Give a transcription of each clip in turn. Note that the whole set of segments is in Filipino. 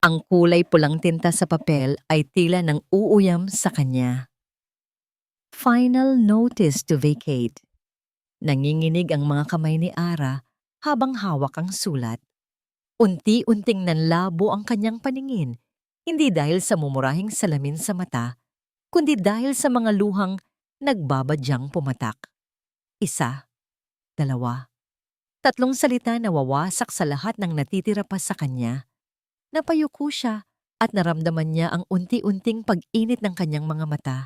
Ang kulay pulang tinta sa papel ay tila nang uuyam sa kanya. Final notice to vacate. Nanginginig ang mga kamay ni Ara habang hawak ang sulat. Unti-unting nanlabo ang kanyang paningin, hindi dahil sa mumurahing salamin sa mata, kundi dahil sa mga luhang nagbabadyang pumatak. Isa, dalawa, tatlong salita na wawasak sa lahat ng natitira pa sa kanya. Napayuko siya at naramdaman niya ang unti-unting pag-init ng kanyang mga mata.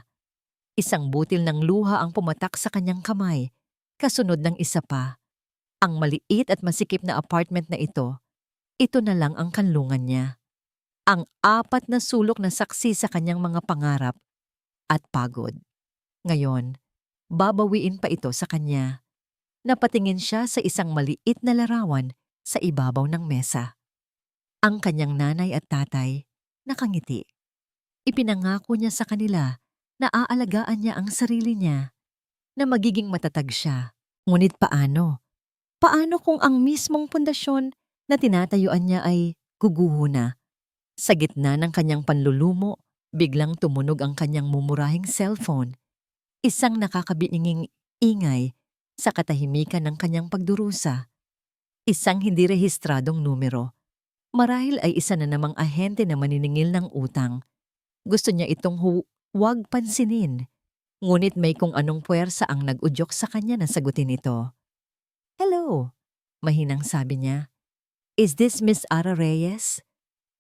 Isang butil ng luha ang pumatak sa kanyang kamay, kasunod ng isa pa. Ang maliit at masikip na apartment na ito na lang ang kanlungan niya. Ang apat na sulok na saksi sa kanyang mga pangarap at pagod. Ngayon, babawiin pa ito sa kanya. Napatingin siya sa isang maliit na larawan sa ibabaw ng mesa. Ang kanyang nanay at tatay nakangiti. Ipinangako niya sa kanila na aalagaan niya ang sarili niya, na magiging matatag siya. Ngunit paano? Paano kung ang mismong pundasyon na tinatayuan niya ay guguho na? Sa gitna ng kanyang panlulumo, biglang tumunog ang kanyang mumurahing cellphone. Isang nakakabiinging ingay sa katahimikan ng kanyang pagdurusa. Isang hindi rehistradong numero. Marahil ay isa na namang ahente na maniningil ng utang. Gusto niya itong huwag pansinin. Ngunit may kung anong puwersa ang nag-udyok sa kanya na sagutin ito. "Hello," mahinang sabi niya. "Is this Miss Ara Reyes?"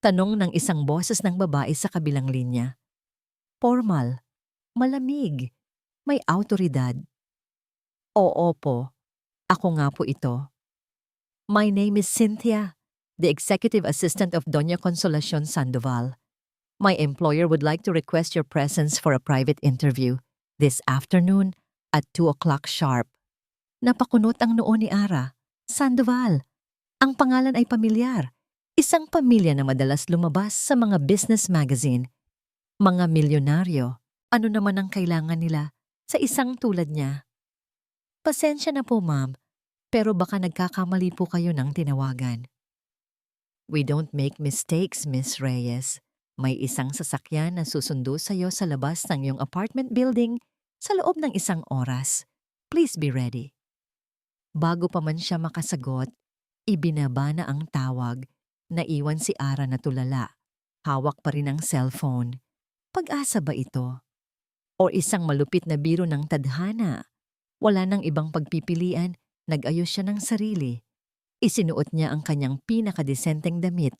Tanong ng isang boses ng babae sa kabilang linya. Formal, malamig, may awtoridad. "Oo po, ako nga po ito. My name is Cynthia, the executive assistant of Doña Consolacion Sandoval. My employer would like to request your presence for a private interview this afternoon at 2 o'clock sharp." Napakunot ang noo ni Ara. Sandoval. Ang pangalan ay pamilyar. Isang pamilya na madalas lumabas sa mga business magazine. Mga milyonaryo. Ano naman ang kailangan nila sa isang tulad niya? "Pasensya na po, ma'am, pero baka nagkakamali po kayo ng tinawagan." "We don't make mistakes, Miss Reyes. May isang sasakyan na susundo sa iyo sa labas ng iyong apartment building sa loob ng 1 oras. Please be ready." Bago pa man siya makasagot, ibinaba na ang tawag. Naiwan si Ara na tulala. Hawak pa rin ang cellphone. Pag-asa ba ito? O isang malupit na biro ng tadhana? Wala nang ibang pagpipilian, nag-ayos siya ng sarili. Isinuot niya ang kanyang pinakadesenteng damit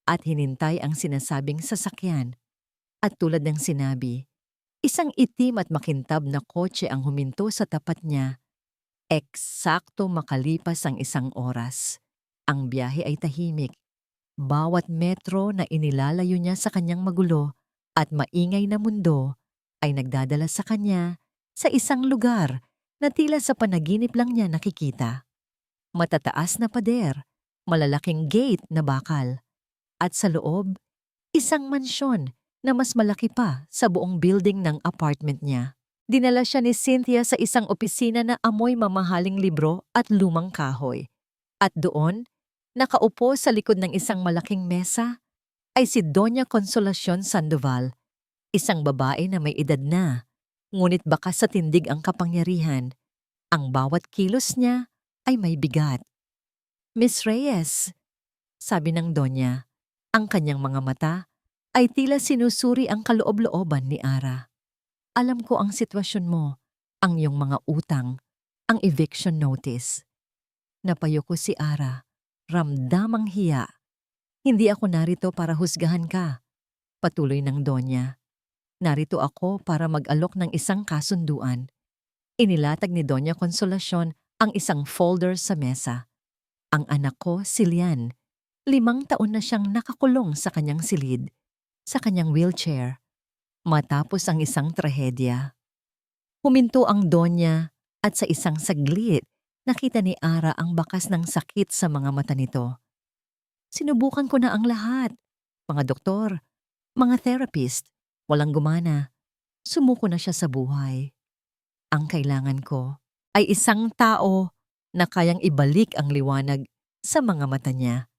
at hinintay ang sinasabing sasakyan. At tulad ng sinabi, isang itim at makintab na kotse ang huminto sa tapat niya. Eksakto makalipas ang 1 oras. Ang biyahe ay tahimik. Bawat metro na inilalayo niya sa kanyang magulo at maingay na mundo ay nagdadala sa kanya sa isang lugar na tila sa panaginip lang niya nakikita. Matataas na pader, malalaking gate na bakal, at sa loob, isang mansyon na mas malaki pa sa buong building ng apartment niya. Dinala siya ni Cynthia sa isang opisina na amoy mamahaling libro at lumang kahoy. At doon, nakaupo sa likod ng isang malaking mesa, ay si Doña Consolacion Sandoval, isang babae na may edad na, ngunit bakas sa tindig ang kapangyarihan. Ang bawat kilos niya ay may bigat. "Miss Reyes," sabi ng Donya, ang kanyang mga mata ay tila sinusuri ang kaloob-looban ni Ara. "Alam ko ang sitwasyon mo, ang iyong mga utang, ang eviction notice." Napayuko si Ara, ramdamang hiya. "Hindi ako narito para husgahan ka," patuloy ng Donya. "Narito ako para mag-alok ng isang kasunduan." Inilatag ni Doña Consolacion ang isang folder sa mesa. "Ang anak ko, si Lian. 5 taon na siyang nakakulong sa kanyang silid, sa kanyang wheelchair, matapos ang isang trahedya." Huminto ang Donya at sa isang saglit, nakita ni Ara ang bakas ng sakit sa mga mata nito. "Sinubukan ko na ang lahat. Mga doktor, mga therapist, walang gumana. Sumuko na siya sa buhay. Ang kailangan ko ay isang tao na kayang ibalik ang liwanag sa mga mata niya.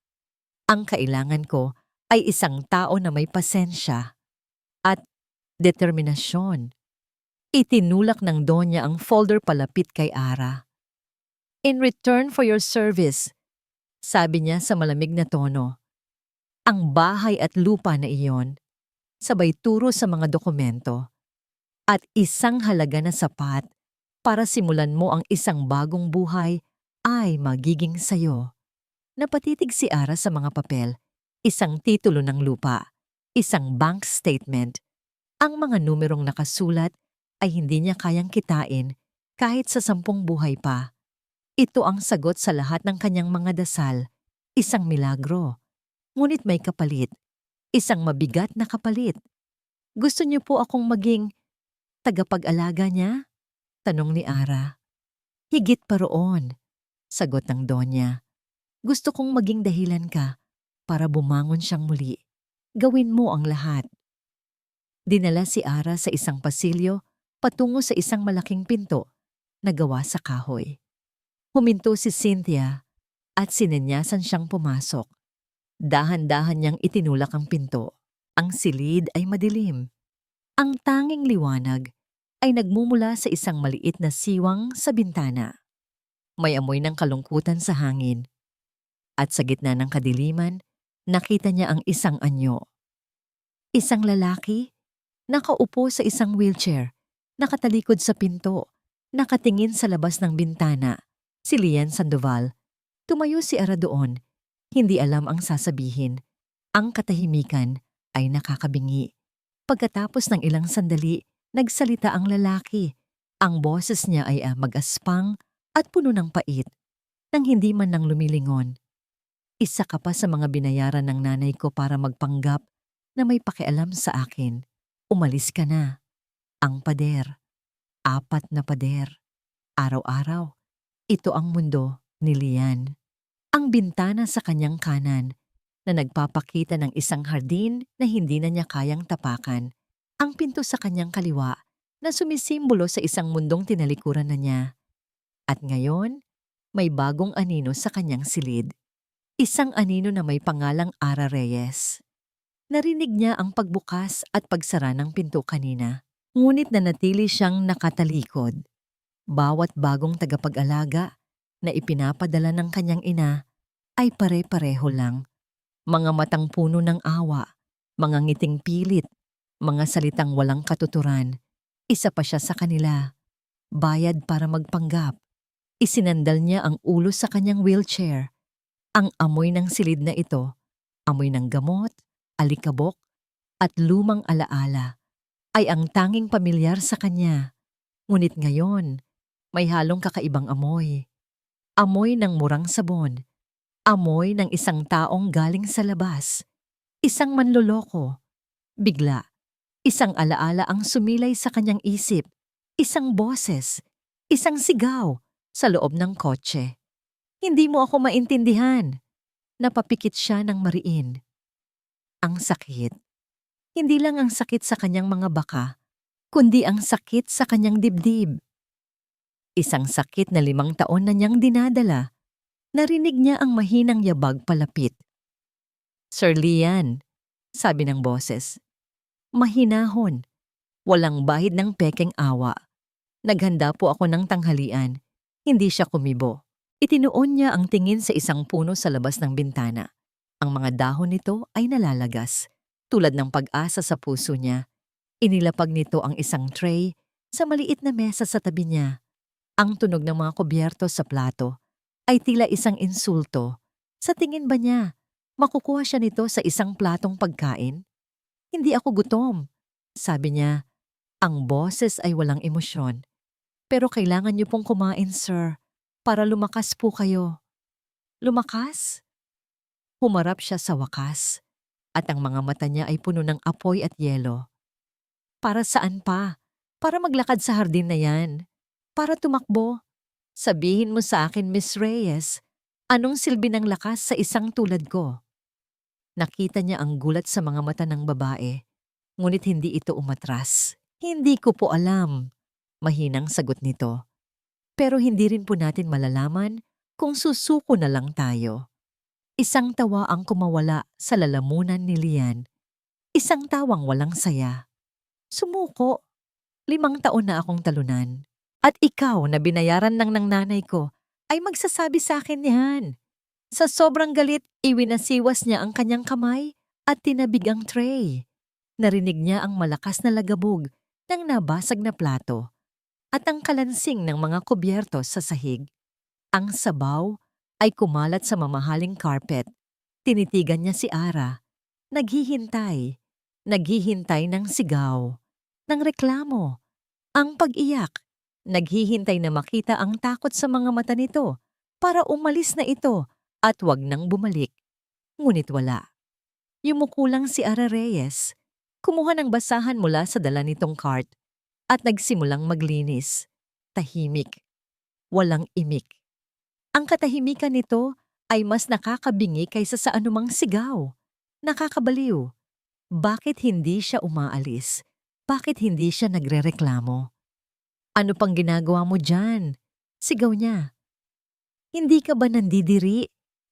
Ang kailangan ko ay isang tao na may pasensya at determinasyon. Itinulak ng Donya ang folder palapit kay Ara. "In return for your service," sabi niya sa malamig na tono, "ang bahay at lupa na iyon, sabay turo sa mga dokumento, at isang halaga na sapat para simulan mo ang isang bagong buhay ay magiging sayo." Napatitig si Ara sa mga papel, isang titulo ng lupa, isang bank statement. Ang mga numerong nakasulat ay hindi niya kayang kitain kahit sa 10 buhay pa. Ito ang sagot sa lahat ng kanyang mga dasal, isang milagro. Ngunit may kapalit, isang mabigat na kapalit. "Gusto niyo po akong maging tagapag-alaga niya?" tanong ni Ara. "Higit pa roon," sagot ng Donya. "Gusto kong maging dahilan ka para bumangon siyang muli. Gawin mo ang lahat." Dinala si Ara sa isang pasilyo patungo sa isang malaking pinto na gawa sa kahoy. Huminto si Cynthia at sinenyasan siyang pumasok. Dahan-dahan niyang itinulak ang pinto. Ang silid ay madilim. Ang tanging liwanag ay nagmumula sa isang maliit na siwang sa bintana. May amoy ng kalungkutan sa hangin. At sa gitna ng kadiliman, nakita niya ang isang anyo. Isang lalaki, nakaupo sa isang wheelchair, nakatalikod sa pinto, nakatingin sa labas ng bintana. Si Lian Sandoval. Tumayo si Ara doon. Hindi alam ang sasabihin. Ang katahimikan ay nakakabingi. Pagkatapos ng ilang sandali, nagsalita ang lalaki. Ang boses niya ay mag-aspang at puno ng pait, nang hindi man nang lumilingon. "Isa ka pa sa mga binayaran ng nanay ko para magpanggap na may pakialam sa akin. Umalis ka na." Ang pader. 4 na pader. Araw-araw. Ito ang mundo ni Lian. Ang bintana sa kanyang kanan na nagpapakita ng isang hardin na hindi na niya kayang tapakan. Ang pinto sa kanyang kaliwa na sumisimbolo sa isang mundong tinalikuran na niya. At ngayon, may bagong anino sa kanyang silid. Isang anino na may pangalang Ara Reyes. Narinig niya ang pagbukas at pagsara ng pinto kanina. Ngunit nanatili siyang nakatalikod. Bawat bagong tagapag-alaga na ipinapadala ng kanyang ina ay pare-pareho lang. Mga matang puno ng awa, mga ngiting pilit, mga salitang walang katuturan. Isa pa siya sa kanila. Bayad para magpanggap. Isinandal niya ang ulo sa kanyang wheelchair. Ang amoy ng silid na ito, amoy ng gamot, alikabok, at lumang alaala, ay ang tanging pamilyar sa kanya. Ngunit ngayon, may halong kakaibang amoy. Amoy ng murang sabon. Amoy ng isang taong galing sa labas. Isang manloloko. Bigla, isang alaala ang sumilay sa kanyang isip. Isang boses. Isang sigaw sa loob ng kotse. "Hindi mo ako maintindihan." Napapikit siya ng mariin. Ang sakit. Hindi lang ang sakit sa kanyang mga baka, kundi ang sakit sa kanyang dibdib. Isang sakit na 5 taon na niyang dinadala. Narinig niya ang mahinang yabag palapit. "Sir Lian," sabi ng boses. Mahinahon. Walang bahid ng pekeng awa. "Naghanda po ako ng tanghalian." Hindi siya kumibo. Itinuon niya ang tingin sa isang puno sa labas ng bintana. Ang mga dahon nito ay nalalagas, tulad ng pag-asa sa puso niya. Inilapag nito ang isang tray sa maliit na mesa sa tabi niya. Ang tunog ng mga kubyerto sa plato ay tila isang insulto. Sa tingin ba niya, makukuha siya nito sa isang platong pagkain? "Hindi ako gutom," sabi niya. Ang boses ay walang emosyon. "Pero kailangan niyo pong kumain, sir, para lumakas po kayo." Lumakas? Humarap siya sa wakas, at ang mga mata niya ay puno ng apoy at yelo. "Para saan pa? Para maglakad sa hardin na yan? Para tumakbo? Sabihin mo sa akin, Miss Reyes, anong silbi ng lakas sa isang tulad ko?" Nakita niya ang gulat sa mga mata ng babae, ngunit hindi ito umatras. "Hindi ko po alam," mahinang sagot nito. "Pero hindi rin po natin malalaman kung susuko na lang tayo." Isang tawa ang kumawala sa lalamunan ni Lian. Isang tawang walang saya. Sumuko. 5 taon na akong talunan. At ikaw na binayaran lang ng nanay ko ay magsasabi sa akin yan. Sa sobrang galit, iwinasiwas niya ang kanyang kamay at tinabig ang tray. Narinig niya ang malakas na lagabog ng nabasag na plato at ang kalansing ng mga kubyertos sa sahig. Ang sabaw ay kumalat sa mamahaling carpet. Tinitigan niya si Ara. Naghihintay. Naghihintay ng sigaw. Ng reklamo. Ang pag-iyak. Naghihintay na makita ang takot sa mga mata nito para umalis na ito at wag nang bumalik. Ngunit wala. Yumuko lang si Ara Reyes. Kumuha ng basahan mula sa dala nitong cart at nagsimulang maglinis. Tahimik. Walang imik. Ang katahimikan nito ay mas nakakabingi kaysa sa anumang sigaw. Nakakabaliw. Bakit hindi siya umaalis? Bakit hindi siya nagrereklamo? Ano pang ginagawa mo dyan? Sigaw niya. Hindi ka ba nandidiri?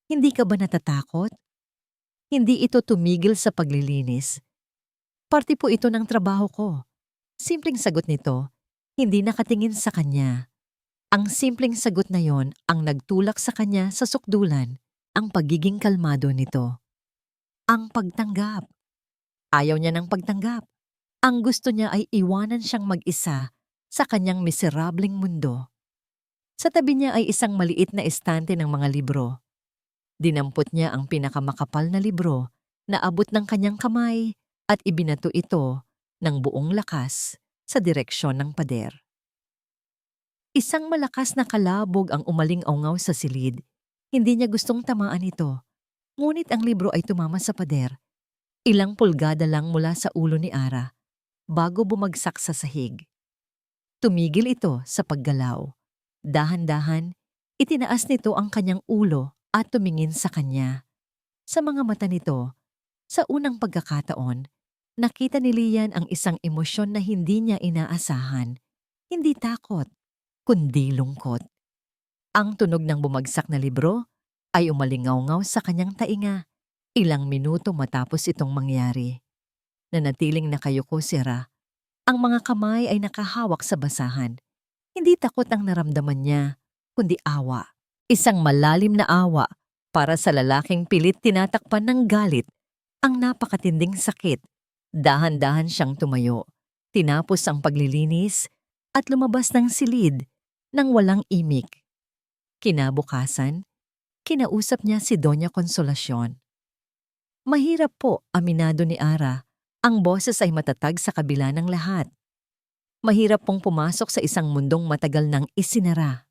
Hindi ka ba natatakot? Hindi ito tumigil sa paglilinis. Parte po ito ng trabaho ko. Simpleng sagot nito, hindi nakatingin sa kanya. Ang simpleng sagot na yon ang nagtulak sa kanya sa sukdulan, ang pagiging kalmado nito. Ang pagtanggap. Ayaw niya ng pagtanggap. Ang gusto niya ay iwanan siyang mag-isa sa kanyang miserableng mundo. Sa tabi niya ay isang maliit na estante ng mga libro. Dinampot niya ang pinakamakapal na libro na abot ng kanyang kamay at ibinato ito ng buong lakas sa direksyon ng pader. Isang malakas na kalabog ang umaling-aungaw sa silid. Hindi niya gustong tamaan ito. Ngunit ang libro ay tumama sa pader. Ilang pulgada lang mula sa ulo ni Ara bago bumagsak sa sahig. Tumigil ito sa paggalaw. Dahan-dahan, itinaas nito ang kanyang ulo at tumingin sa kanya. Sa mga mata nito, sa unang pagkakataon, nakita ni Lian ang isang emosyon na hindi niya inaasahan. Hindi takot, kundi lungkot. Ang tunog ng bumagsak na libro ay umalingaw-ngaw sa kanyang tainga. Ilang minuto matapos itong mangyari. Nanatiling nakayuko si Ra. Ang mga kamay ay nakahawak sa basahan. Hindi takot ang naramdaman niya, kundi awa. Isang malalim na awa para sa lalaking pilit tinatakpan ng galit ang napakatinding sakit. Dahan-dahan siyang tumayo. Tinapos ang paglilinis at lumabas ng silid nang walang imik. Kinabukasan, kinausap niya si Doña Consolacion. Mahirap po, aminado ni Ara. Ang boses ay matatag sa kabila ng lahat. Mahirap pong pumasok sa isang mundong matagal nang isinara.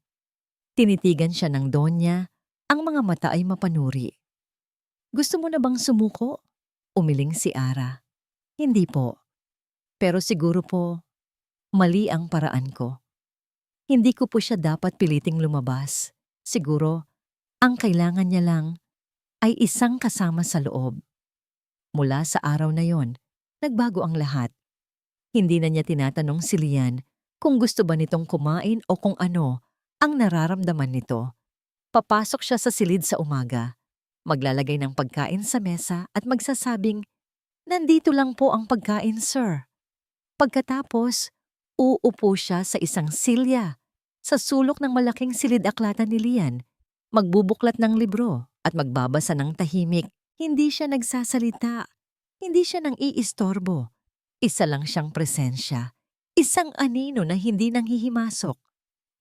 Tinitigan siya ng Donya, ang mga mata ay mapanuri. Gusto mo na bang sumuko? Umiling si Ara. Hindi po. Pero siguro po, mali ang paraan ko. Hindi ko po siya dapat piliting lumabas. Siguro, ang kailangan niya lang ay isang kasama sa loob. Mula sa araw na yon, nagbago ang lahat. Hindi na niya tinatanong si Lian kung gusto ba nitong kumain o kung ano ang nararamdaman nito. Papasok siya sa silid sa umaga, maglalagay ng pagkain sa mesa at magsasabing, "Nandito lang po ang pagkain, sir." Pagkatapos, uupo siya sa isang silya sa sulok ng malaking silid-aklatan ni Lian, magbubuklat ng libro at magbabasa ng tahimik. Hindi siya nagsasalita, hindi siya nang iistorbo. Isa lang siyang presensya, isang anino na hindi nanghihimasok.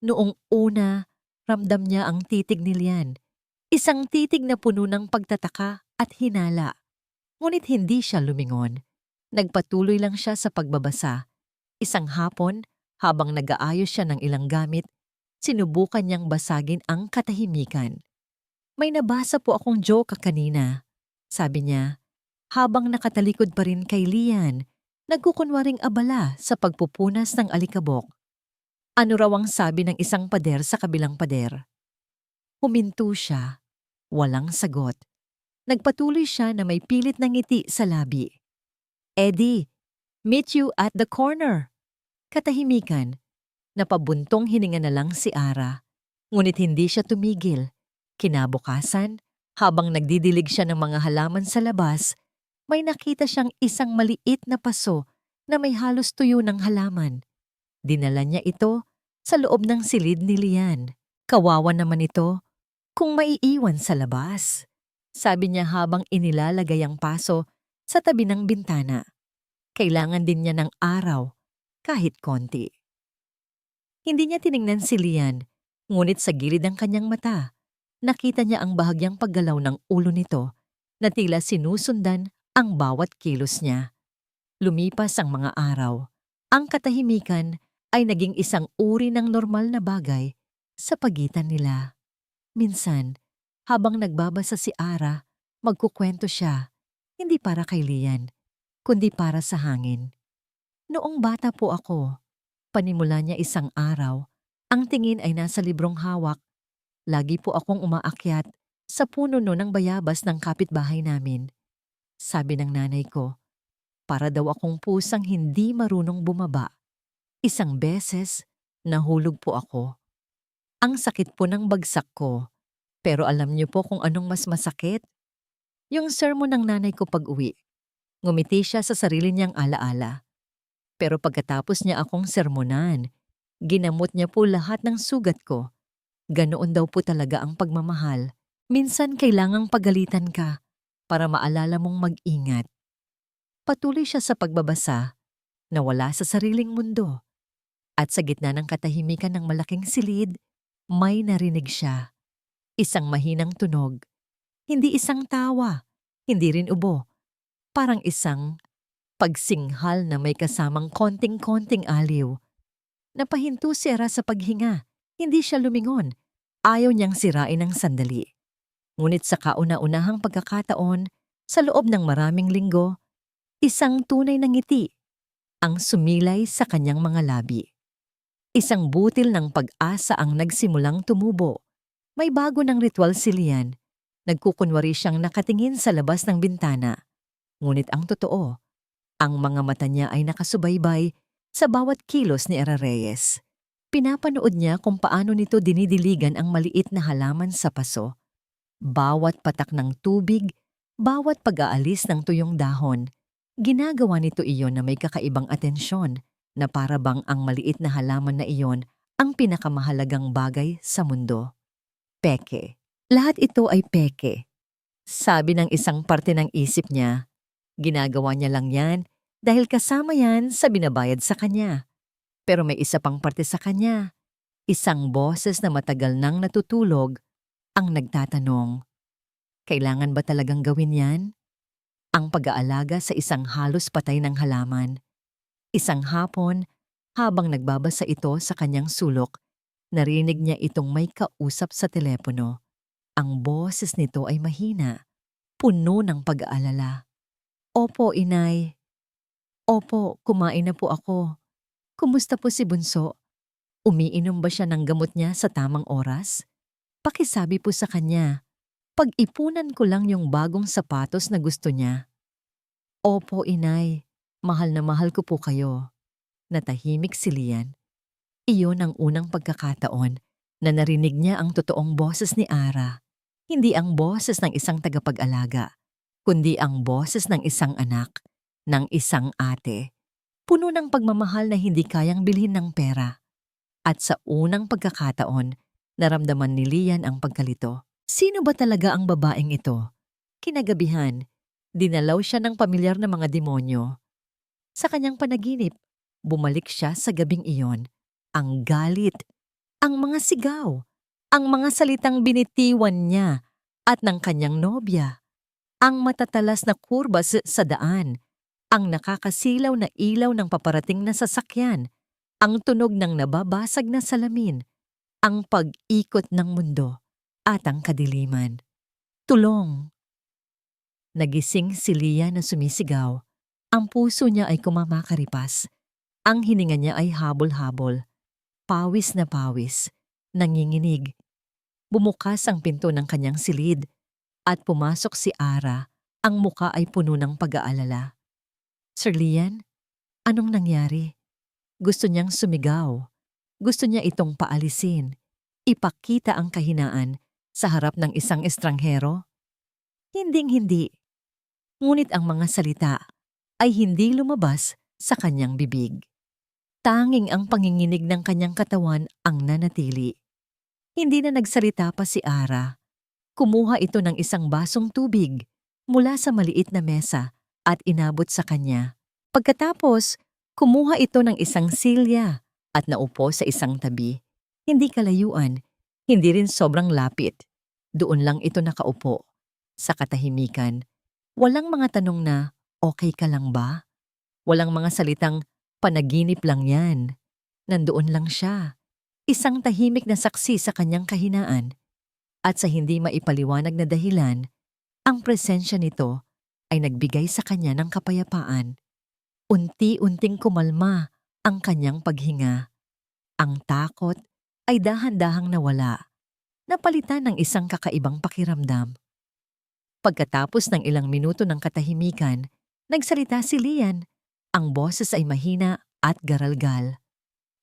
Noong una, ramdam niya ang titig ni Lian, isang titig na puno ng pagtataka at hinala. Ngunit hindi siya lumingon. Nagpatuloy lang siya sa pagbabasa. Isang hapon, habang nag-aayos siya ng ilang gamit, sinubukan niyang basagin ang katahimikan. "May nabasa po akong joke kanina," sabi niya, habang nakatalikod pa rin kay Lian, nagkukunwaring abala sa pagpupunas ng alikabok. Ano raw ang sabi ng isang pader sa kabilang pader? Huminto siya. Walang sagot. Nagpatuloy siya na may pilit na ngiti sa labi. "Eddie, meet you at the corner." Katahimikan. Napabuntong hininga na lang si Ara. Ngunit hindi siya tumigil. Kinabukasan, Habang nagdidilig siya ng mga halaman sa labas, may nakita siyang isang maliit na paso na may halos tuyo ng halaman. Dinala niya ito sa loob ng silid ni Lian. Kawawa naman ito kung maiiwan sa labas. Sabi niya habang inilalagay ang paso sa tabi ng bintana. Kailangan din niya ng araw, kahit konti. Hindi niya tiningnan si Lian, ngunit sa gilid ng kanyang mata, nakita niya ang bahagyang paggalaw ng ulo nito na tila sinusundan ang bawat kilos niya. Lumipas ang mga araw. Ang katahimikan ay naging isang uri ng normal na bagay sa pagitan nila. Minsan, habang nagbabasa si Ara, magkukwento siya, hindi para kay Lian, kundi para sa hangin. Noong bata po ako, panimula niya isang araw, ang tingin ay nasa librong hawak. Lagi po akong umaakyat sa puno ng bayabas ng kapitbahay namin. Sabi ng nanay ko, para daw akong pusang hindi marunong bumaba. Isang beses, nahulog po ako. Ang sakit po ng bagsak ko. Pero alam niyo po kung anong mas masakit? Yung sermon ng nanay ko pag-uwi. Ngumiti siya sa sarili niyang alaala. Pero pagkatapos niya akong sermonan, ginamot niya po lahat ng sugat ko. Ganoon daw po talaga ang pagmamahal. Minsan kailangang pagalitan ka para maalala mong mag-ingat. Patuloy siya sa pagbabasa, nawala sa sariling mundo. At sa gitna ng katahimikan ng malaking silid, may narinig siya. Isang mahinang tunog. Hindi isang tawa, hindi rin ubo. Parang isang pagsinghal na may kasamang konting-konting aliw. Napahinto si Ara sa paghinga. Hindi siya lumingon. Ayaw niyang sirain ng sandali. Ngunit sa kauna-unahang pagkakataon, sa loob ng maraming linggo, isang tunay na ngiti ang sumilay sa kanyang mga labi. Isang butil ng pag-asa ang nagsimulang tumubo. May bago ng ritual si Lian. Nagkukunwari siyang nakatingin sa labas ng bintana. Ngunit ang totoo, ang mga mata niya ay nakasubaybay sa bawat kilos ni Ara Reyes. Pinapanood niya kung paano nito dinidiligan ang maliit na halaman sa paso. Bawat patak ng tubig, bawat pag-aalis ng tuyong dahon, ginagawa nito iyon na may kakaibang atensyon na para bang ang maliit na halaman na iyon ang pinakamahalagang bagay sa mundo. Peke. Lahat ito ay peke. Sabi ng isang parte ng isip niya, ginagawa niya lang yan dahil kasama yan sa binabayad sa kanya. Pero may isa pang parte sa kanya, isang boses na matagal nang natutulog, ang nagtatanong, kailangan ba talagang gawin yan? Ang pag-aalaga sa isang halos patay ng halaman. Isang hapon, habang nagbabasa ito sa kanyang sulok, narinig niya itong may kausap sa telepono. Ang boses nito ay mahina, puno ng pag-aalala. Opo, inay. Opo, kumain na po ako. Kumusta po si Bunso? Umiinom ba siya ng gamot niya sa tamang oras? Pakisabi po sa kanya, pag-ipunan ko lang yung bagong sapatos na gusto niya. Opo, inay. Mahal na mahal ko po kayo. Natahimik si Lian. Iyon ang unang pagkakataon na narinig niya ang totoong boses ni Ara. Hindi ang boses ng isang tagapag-alaga, kundi ang boses ng isang anak, ng isang ate. Puno ng pagmamahal na hindi kayang bilhin ng pera. At sa unang pagkakataon, naramdaman ni Lian ang pagkalito. Sino ba talaga ang babaeng ito? Kinagabihan, dinalaw siya ng pamilyar na mga demonyo. Sa kanyang panaginip, bumalik siya sa gabing iyon. Ang galit, ang mga sigaw, ang mga salitang binitiwan niya at ng kanyang nobya, ang matatalas na kurba sa daan, ang nakakasilaw na ilaw ng paparating na sasakyan, ang tunog ng nababasag na salamin, ang pag-ikot ng mundo at ang kadiliman. Tulong! Nagising si Lia na sumisigaw. Ang puso niya ay kumamakaripas. Ang hininga niya ay habol-habol. Pawis na pawis. Nanginginig. Bumukas ang pinto ng kanyang silid at pumasok si Ara. Ang muka ay puno ng pag-aalala. Sir Lian, anong nangyari? Gusto niyang sumigaw. Gusto niya itong paalisin. Ipakita ang kahinaan sa harap ng isang estranghero. Hinding-hindi. Ngunit ang mga salita ay hindi lumabas sa kanyang bibig. Tanging ang panginginig ng kanyang katawan ang nanatili. Hindi na nagsalita pa si Ara. Kumuha ito ng isang basong tubig mula sa maliit na mesa at inabot sa kanya. Pagkatapos, kumuha ito ng isang silya at naupo sa isang tabi. Hindi kalayuan, hindi rin sobrang lapit. Doon lang ito nakaupo. Sa katahimikan, walang mga tanong na, okay ka lang ba? Walang mga salitang, panaginip lang yan. Nandoon lang siya. Isang tahimik na saksi sa kanyang kahinaan. At sa hindi maipaliwanag na dahilan, ang presensya nito ay nagbigay sa kanya ng kapayapaan. Unti-unting kumalma ang kanyang paghinga. Ang takot ay dahan-dahang nawala, napalitan ng isang kakaibang pakiramdam. Pagkatapos ng ilang minuto ng katahimikan, nagsalita si Lian. Ang boses ay mahina at garalgal.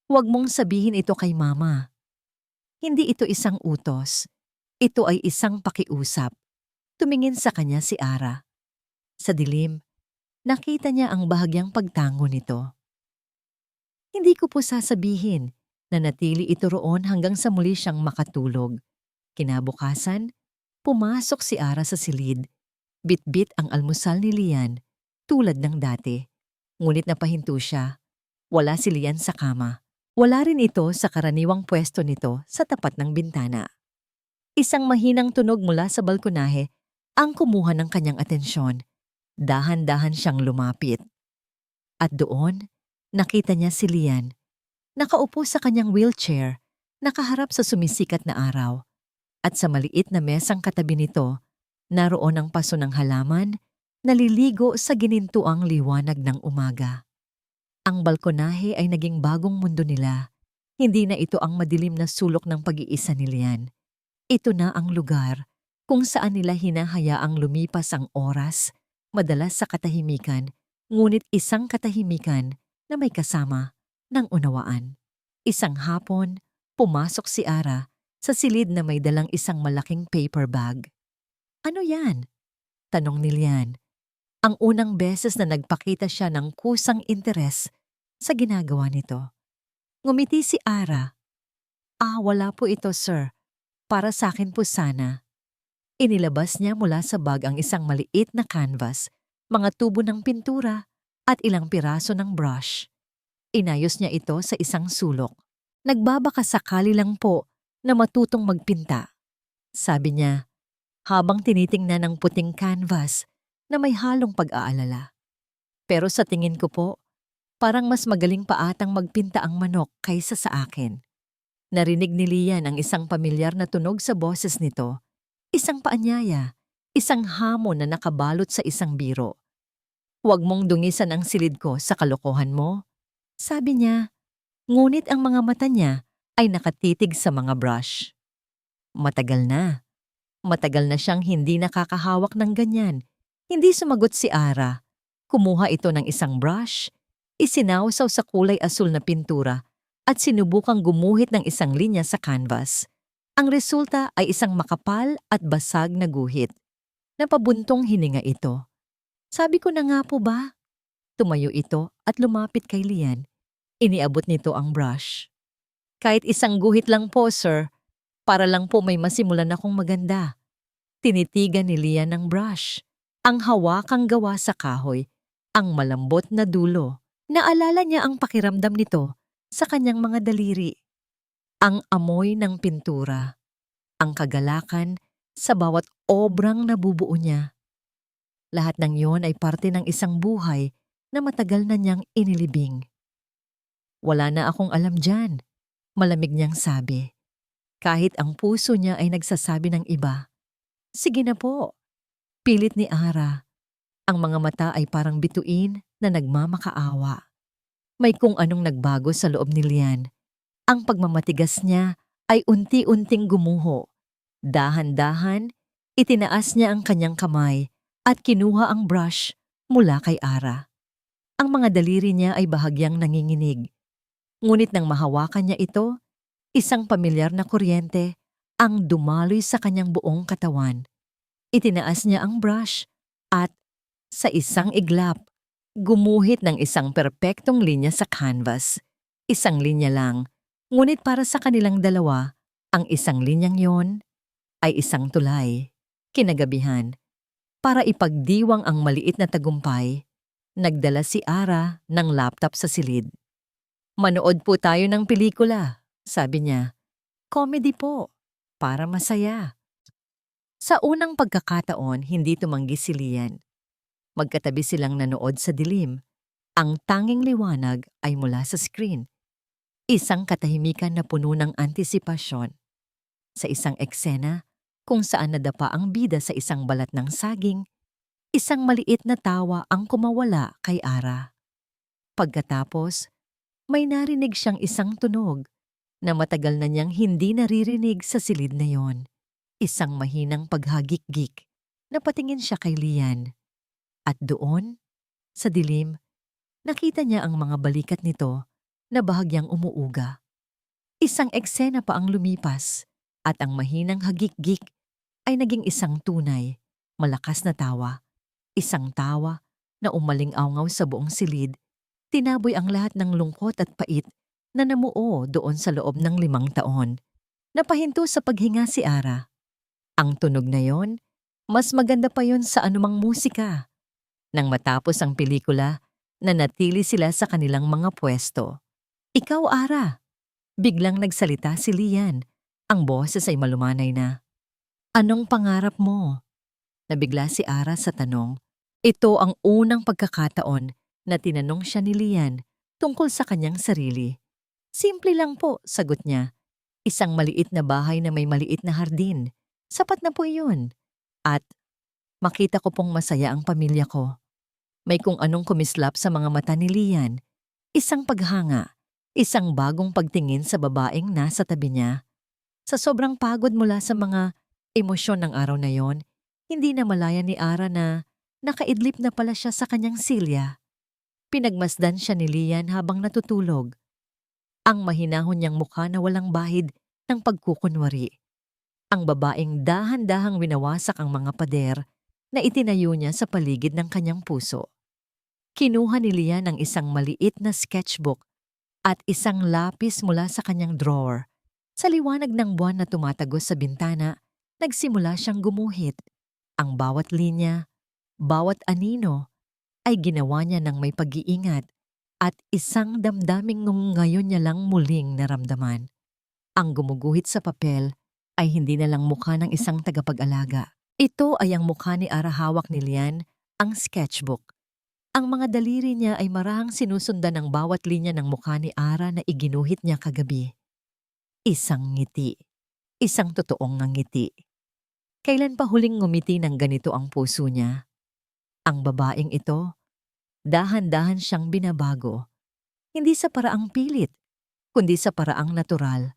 Huwag mong sabihin ito kay Mama. Hindi ito isang utos. Ito ay isang pakiusap. Tumingin sa kanya si Ara. Sa dilim, nakita niya ang bahagyang pagtango nito. Hindi ko po sasabihin na natili ito roon hanggang sa muli siyang makatulog. Kinabukasan, pumasok si Ara sa silid. Bit-bit ang almusal ni Lian, tulad ng dati. Ngunit napahinto siya. Wala si Lian sa kama. Wala rin ito sa karaniwang pwesto nito sa tapat ng bintana. Isang mahinang tunog mula sa balkonahe ang kumuha ng kanyang atensyon. Dahan-dahan siyang lumapit. At doon, nakita niya si Lian. Nakaupo sa kanyang wheelchair, nakaharap sa sumisikat na araw. At sa maliit na mesang katabi nito, naroon ang paso ng halaman, naliligo sa ginintuang liwanag ng umaga. Ang balkonahe ay naging bagong mundo nila. Hindi na ito ang madilim na sulok ng pag-iisa ni Lian. Ito na ang lugar kung saan nila hinahayaang lumipas ang oras, madalas sa katahimikan, ngunit isang katahimikan na may kasama ng unawaan. Isang hapon, pumasok si Ara sa silid na may dalang isang malaking paper bag. Ano yan? Tanong ni Lian. Ang unang beses na nagpakita siya ng kusang interes sa ginagawa nito. Ngumiti si Ara. Wala po ito, sir. Para sa akin po sana. Inilabas niya mula sa bag ang isang maliit na canvas, mga tubo ng pintura, at ilang piraso ng brush. Inayos niya ito sa isang sulok. Nagbabaka sakali lang po na matutong magpinta. Sabi niya, habang tinitingnan ang puting canvas na may halong pag-aalala. Pero sa tingin ko po, parang mas magaling pa atang magpinta ang manok kaysa sa akin. Narinig ni Lian ang isang pamilyar na tunog sa boses nito. Isang paanyaya, isang hamon na nakabalot sa isang biro. Huwag mong dungisan ang silid ko sa kalokohan mo, sabi niya. Ngunit ang mga mata niya ay nakatitig sa mga brush. Matagal na. Matagal na siyang hindi nakakahawak ng ganyan. Hindi sumagot si Ara. Kumuha ito ng isang brush, isinawsaw sa kulay asul na pintura at sinubukang gumuhit ng isang linya sa canvas. Ang resulta ay isang makapal at basag na guhit. Napabuntong hininga ito. Sabi ko na nga po ba? Tumayo ito at lumapit kay Lian. Iniabot nito ang brush. Kahit isang guhit lang po, sir. Para lang po may masimulan akong maganda. Tinitigan ni Lian ang brush. Ang hawakang gawa sa kahoy. Ang malambot na dulo. Naalala niya ang pakiramdam nito sa kanyang mga daliri. Ang amoy ng pintura. Ang kagalakan sa bawat obrang nabubuo niya. Lahat ng yon ay parte ng isang buhay na matagal na niyang inilibing. Wala na akong alam dyan, malamig niyang sabi. Kahit ang puso niya ay nagsasabi ng iba. Sige na po. Pilit ni Ara. Ang mga mata ay parang bituin na nagmamakaawa. May kung anong nagbago sa loob ni Lian. Ang pagmamatigas niya ay unti-unting gumuho. Dahan-dahan, itinaas niya ang kanyang kamay at kinuha ang brush mula kay Ara. Ang mga daliri niya ay bahagyang nanginginig. Ngunit nang mahawakan niya ito, isang pamilyar na kuryente ang dumaloy sa kanyang buong katawan. Itinaas niya ang brush at sa isang iglap, gumuhit ng isang perpektong linya sa canvas. Isang linya lang, ngunit para sa kanilang dalawa, ang isang linyang yon ay isang tulay. Kinagabihan, para ipagdiwang ang maliit na tagumpay, nagdala si Ara ng laptop sa silid. "Manood po tayo ng pelikula," sabi niya. "Comedy po, para masaya." Sa unang pagkakataon, hindi tumanggi si Lian. Magkatabi silang nanood sa dilim. Ang tanging liwanag ay mula sa screen. Isang katahimikan na puno ng antisipasyon. Sa isang eksena, kung saan nadapa ang bida sa isang balat ng saging, isang maliit na tawa ang kumawala kay Ara. Pagkatapos, may narinig siyang isang tunog na matagal na niyang hindi naririnig sa silid na yon. Isang mahinang paghagik-gik. Napatingin siya kay Lian. At doon, sa dilim, nakita niya ang mga balikat nito na bahagyang umuuga. Isang eksena pa ang lumipas at ang mahinang hagik-gik ay naging isang tunay, malakas na tawa. Isang tawa na umaling-awngaw sa buong silid, tinaboy ang lahat ng lungkot at pait na namuo doon sa loob ng 5 taon. Napahinto sa paghinga si Ara. Ang tunog na yon, mas maganda pa yon sa anumang musika. Nang matapos ang pelikula, nanatili sila sa kanilang mga pwesto. "Ikaw, Ara," biglang nagsalita si Lian. Ang boses ay malumanay na. "Anong pangarap mo?" Nabigla si Ara sa tanong. Ito ang unang pagkakataon na tinanong siya ni Lian tungkol sa kanyang sarili. "Simple lang po," sagot niya. "Isang maliit na bahay na may maliit na hardin. Sapat na po iyon. At makita ko pong masaya ang pamilya ko." May kung anong kumislap sa mga mata ni Lian. Isang paghanga, isang bagong pagtingin sa babaeng nasa tabi niya. Sa sobrang pagod mula sa mga emosyon ng araw na yon, hindi na malaya ni Ara na nakaidlip na pala siya sa kanyang silya. Pinagmasdan siya ni Lian habang natutulog. Ang mahinahon niyang mukha na walang bahid ng pagkukunwari. Ang babaeng dahan-dahang winawasak ang mga pader na itinayo niya sa paligid ng kanyang puso. Kinuha ni Lian ang isang maliit na sketchbook at isang lapis mula sa kanyang drawer. Sa liwanag ng buwan na tumatagos sa bintana, nagsimula siyang gumuhit. Ang bawat linya, bawat anino, ay ginawa niya ng may pag-iingat at isang damdaming nung ngayon niya lang muling naramdaman. Ang gumuguhit sa papel ay hindi na lang mukha ng isang tagapag-alaga. Ito ay ang mukha ni Ara, hawak ni Lian ang sketchbook. Ang mga daliri niya ay marahang sinusundan ng bawat linya ng mukha ni Ara na iginuhit niya kagabi. Isang ngiti. Isang totoong ngiti. Kailan pa huling ngumiti ng ganito ang puso niya? Ang babaeng ito, dahan-dahan siyang binabago. Hindi sa paraang pilit, kundi sa paraang natural.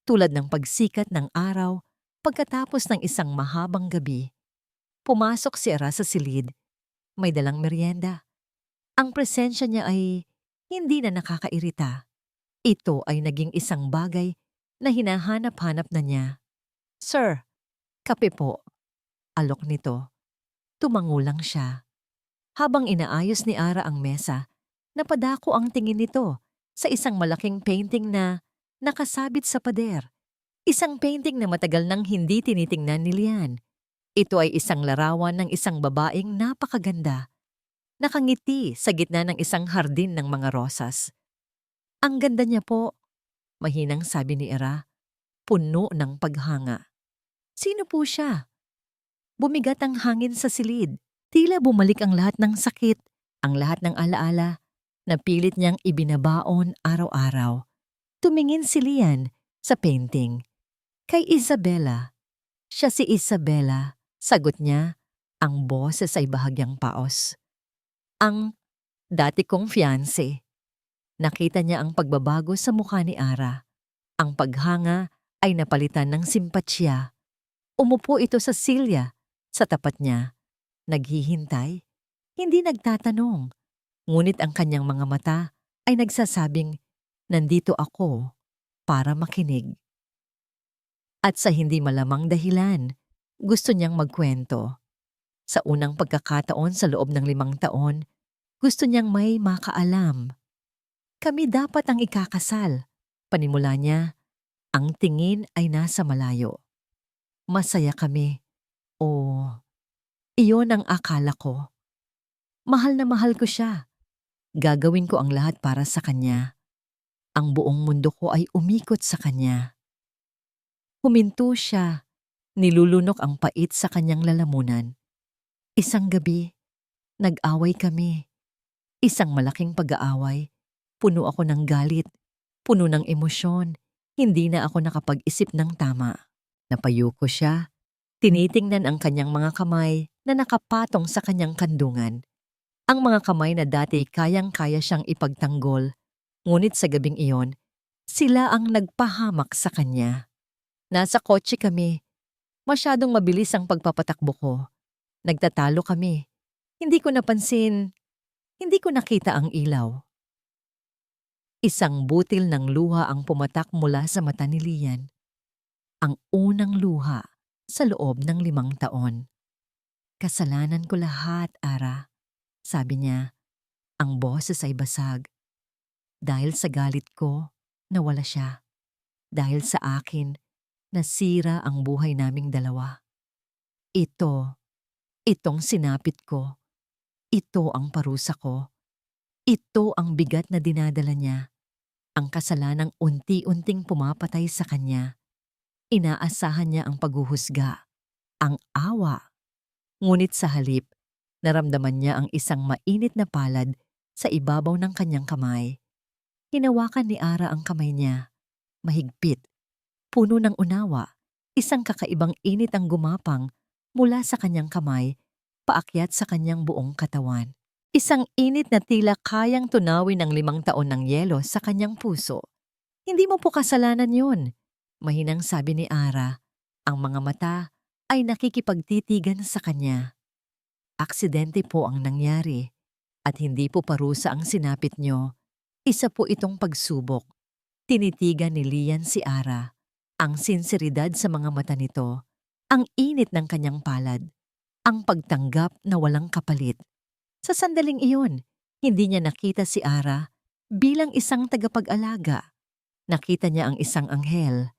Tulad ng pagsikat ng araw pagkatapos ng isang mahabang gabi. Pumasok si Ara sa silid. May dalang merienda. Ang presensya niya ay hindi na nakakairita. Ito ay naging isang bagay na hinahanap-hanap na niya. "Sir, kape po." Alok nito. Tumangulang siya. Habang inaayos ni Ara ang mesa, napadako ang tingin nito sa isang malaking painting na nakasabit sa pader. Isang painting na matagal nang hindi tinitingnan ni Lian. Ito ay isang larawan ng isang babaeng napakaganda. Nakangiti sa gitna ng isang hardin ng mga rosas. "Ang ganda niya po," mahinang sabi ni Ara, puno ng paghanga. "Sino po siya?" Bumigat ang hangin sa silid. Tila bumalik ang lahat ng sakit, ang lahat ng alaala na pilit niyang ibinabaon araw-araw. Tumingin si Lian sa painting. "Kay Isabella." "Siya si Isabella," sagot niya. Ang boses ay bahagyang paos. "Ang dati kong fiancé." Nakita niya ang pagbabago sa mukha ni Ara. Ang paghanga ay napalitan ng simpatsya. Umupo ito sa silya, sa tapat niya. Naghihintay, hindi nagtatanong. Ngunit ang kanyang mga mata ay nagsasabing, "Nandito ako para makinig." At sa hindi malamang dahilan, gusto niyang magkwento. Sa unang pagkakataon sa loob ng 5 taon, gusto niyang may makaalam. Kami dapat ang ikakasal. Panimula niya, ang tingin ay nasa malayo. Masaya kami. O, iyon ang akala ko. Mahal na mahal ko siya. Gagawin ko ang lahat para sa kanya. Ang buong mundo ko ay umikot sa kanya. Huminto siya. Nilulunok ang pait sa kanyang lalamunan. Isang gabi, nag-away kami. Isang malaking pag-aaway. Puno ako ng galit. Puno ng emosyon. Hindi na ako nakapag-isip ng tama. Napayo ko siya. Tinitingnan ang kanyang mga kamay na nakapatong sa kanyang kandungan. Ang mga kamay na dati kayang-kaya siyang ipagtanggol. Ngunit sa gabing iyon, sila ang nagpahamak sa kanya. Nasa kotse kami. Masyadong mabilis ang pagpapatakbo ko. Nagtatalo kami. Hindi ko napansin. Hindi ko nakita ang ilaw. Isang butil ng luha ang pumatak mula sa mata ni Lian. Ang unang luha sa loob ng 5 taon. Kasalanan ko lahat, Ara. Sabi niya, ang boses ay basag. Dahil sa galit ko, nawala siya. Dahil sa akin, nasira ang buhay naming dalawa. Itong sinapit ko. Ito ang parusa ko. Ito ang bigat na dinadala niya. Ang kasalanang unti-unting pumapatay sa kanya. Inaasahan niya ang paghuhusga, ang awa. Ngunit sa halip, naramdaman niya ang isang mainit na palad sa ibabaw ng kanyang kamay. Hinawakan ni Ara ang kamay niya. Mahigpit, puno ng unawa, isang kakaibang init ang gumapang mula sa kanyang kamay, paakyat sa kanyang buong katawan. Isang init na tila kayang tunawin ng 5 taon ng yelo sa kanyang puso. Hindi mo po kasalanan yun, mahinang sabi ni Ara. Ang mga mata ay nakikipagtitigan sa kanya. Aksidente po ang nangyari at hindi po parusa ang sinapit nyo. Isa po itong pagsubok. Tinitigan ni Lian si Ara. Ang sinseridad sa mga mata nito, ang init ng kanyang palad, ang pagtanggap na walang kapalit. Sa sandaling iyon, hindi niya nakita si Ara bilang isang tagapag-alaga. Nakita niya ang isang anghel,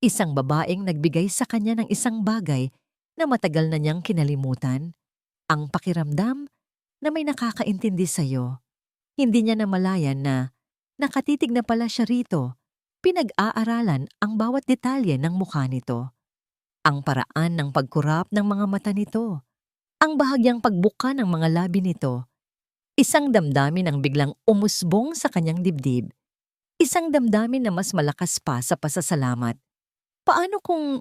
isang babaeng nagbigay sa kanya ng isang bagay na matagal na niyang kinalimutan, ang pakiramdam na may nakakaintindi sa'yo. Hindi niya namalayan na nakatitig na pala siya rito, pinag-aaralan ang bawat detalye ng mukha nito. Ang paraan ng pagkurap ng mga mata nito, ang bahagyang pagbuka ng mga labi nito, isang damdamin ang biglang umusbong sa kanyang dibdib. Isang damdamin na mas malakas pa sa pasasalamat. Paano kung...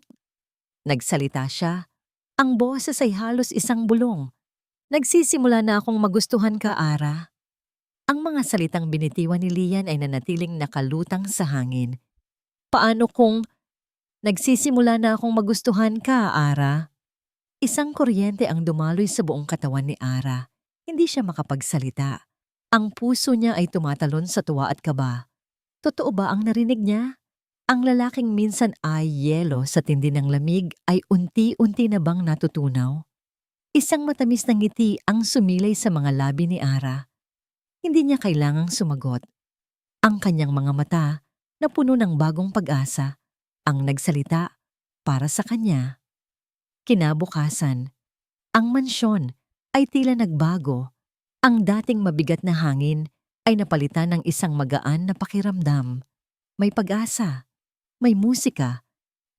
Nagsalita siya. Ang boses ay halos isang bulong. Nagsisimula na akong magustuhan ka, Ara. Ang mga salitang binitiwan ni Lian ay nanatiling nakalutang sa hangin. Paano kung... Nagsisimula na akong magustuhan ka, Ara. Isang kuryente ang dumaloy sa buong katawan ni Ara. Hindi siya makapagsalita. Ang puso niya ay tumatalon sa tuwa at kaba. Totoo ba ang narinig niya? Ang lalaking minsan ay yelo sa tindi ng lamig ay unti-unti na bang natutunaw? Isang matamis na ngiti ang sumilay sa mga labi ni Ara. Hindi niya kailangang sumagot. Ang kanyang mga mata na puno ng bagong pag-asa ang nagsalita para sa kanya. Kinabukasan, ang mansyon ay tila nagbago. Ang dating mabigat na hangin ay napalitan ng isang magaan na pakiramdam. May pag-asa, may musika,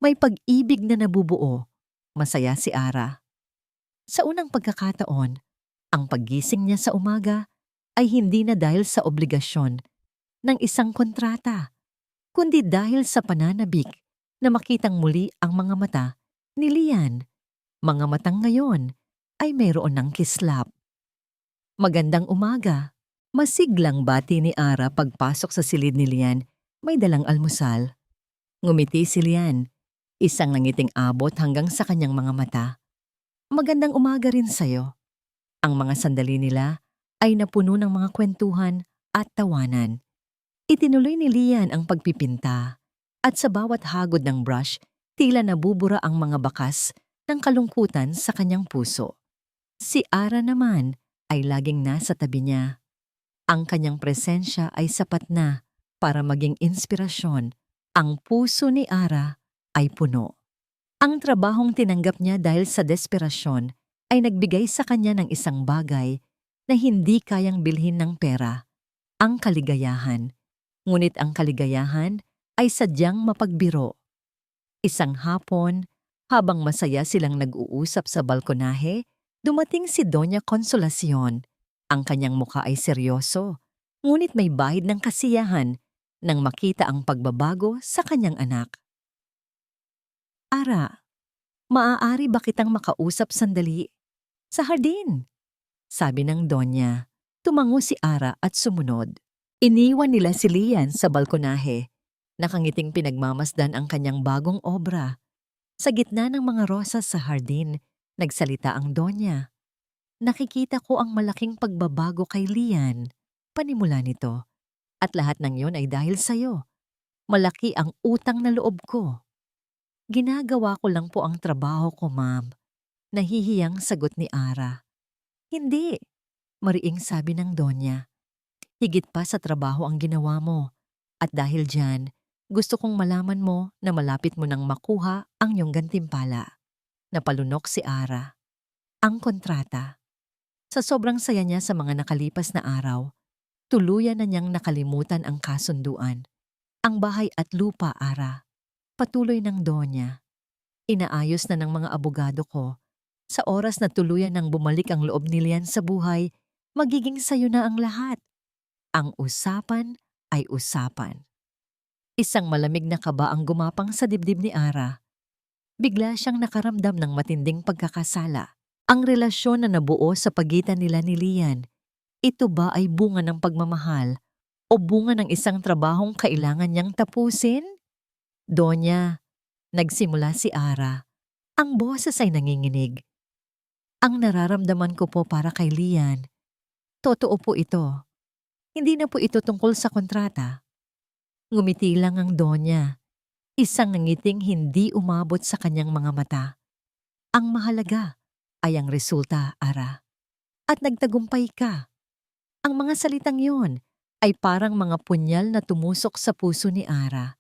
may pag-ibig na nabubuo. Masaya si Ara. Sa unang pagkakataon, ang paggising niya sa umaga ay hindi na dahil sa obligasyon ng isang kontrata, kundi dahil sa pananabik na makitang muli ang mga mata ni Lian. Mga matang ngayon ay mayroon ng kislap. Magandang umaga. Masiglang bati ni Ara pagpasok sa silid ni Lian, may dalang almusal. Ngumiti si Lian, isang nangiting abot hanggang sa kanyang mga mata. Magandang umaga rin sa'yo. Ang mga sandali nila ay napuno ng mga kwentuhan at tawanan. Itinuloy ni Lian ang pagpipinta at sa bawat hagod ng brush, tila nabubura ang mga bakas ng kalungkutan sa kanyang puso. Si Ara naman ay laging nasa tabi niya. Ang kanyang presensya ay sapat na para maging inspirasyon. Ang puso ni Ara ay puno. Ang trabahong tinanggap niya dahil sa desperasyon ay nagbigay sa kanya ng isang bagay na hindi kayang bilhin ng pera, ang kaligayahan. Ngunit ang kaligayahan ay sadyang mapagbiro. Isang hapon, habang masaya silang nag-uusap sa balkonahe, dumating si Doña Consolacion. Ang kanyang mukha ay seryoso, ngunit may bahid ng kasiyahan nang makita ang pagbabago sa kanyang anak. Ara, maaari ba kitang makausap sandali? Sa hardin, sabi ng Donya. Tumango si Ara at sumunod. Iniwan nila si Lian sa balkonahe. Nakangiting pinagmamasdan ang kanyang bagong obra. Sa gitna ng mga rosas sa hardin, nagsalita ang Donya. Nakikita ko ang malaking pagbabago kay Lian. Panimula nito. At lahat ng yon ay dahil sa'yo. Malaki ang utang na loob ko. Ginagawa ko lang po ang trabaho ko, ma'am. Nahihiyang sagot ni Ara. Hindi, mariing sabi ng Donya. Higit pa sa trabaho ang ginawa mo. At dahil dyan, gusto kong malaman mo na malapit mo nang makuha ang iyong gantimpala. Napalunok si Ara. Ang kontrata. Sa sobrang saya niya sa mga nakalipas na araw, tuluyan na niyang nakalimutan ang kasunduan. Ang bahay at lupa, Ara. Patuloy ng Donya. Inaayos na ng mga abogado ko. Sa oras na tuluyan nang bumalik ang loob ni Lian sa buhay, magiging sayo na ang lahat. Ang usapan ay usapan. Isang malamig na kaba ang gumapang sa dibdib ni Ara. Bigla siyang nakaramdam ng matinding pagkakasala. Ang relasyon na nabuo sa pagitan nila ni Lian, ito ba ay bunga ng pagmamahal o bunga ng isang trabahong kailangan niyang tapusin? Donya, nagsimula si Ara. Ang boses ay nanginginig. Ang nararamdaman ko po para kay Lian, totoo po ito. Hindi na po ito tungkol sa kontrata. Ngumiti lang ang Donya. Isang ngiting hindi umabot sa kanyang mga mata. Ang mahalaga ay ang resulta, Ara. At nagtagumpay ka. Ang mga salitang yon ay parang mga punyal na tumusok sa puso ni Ara.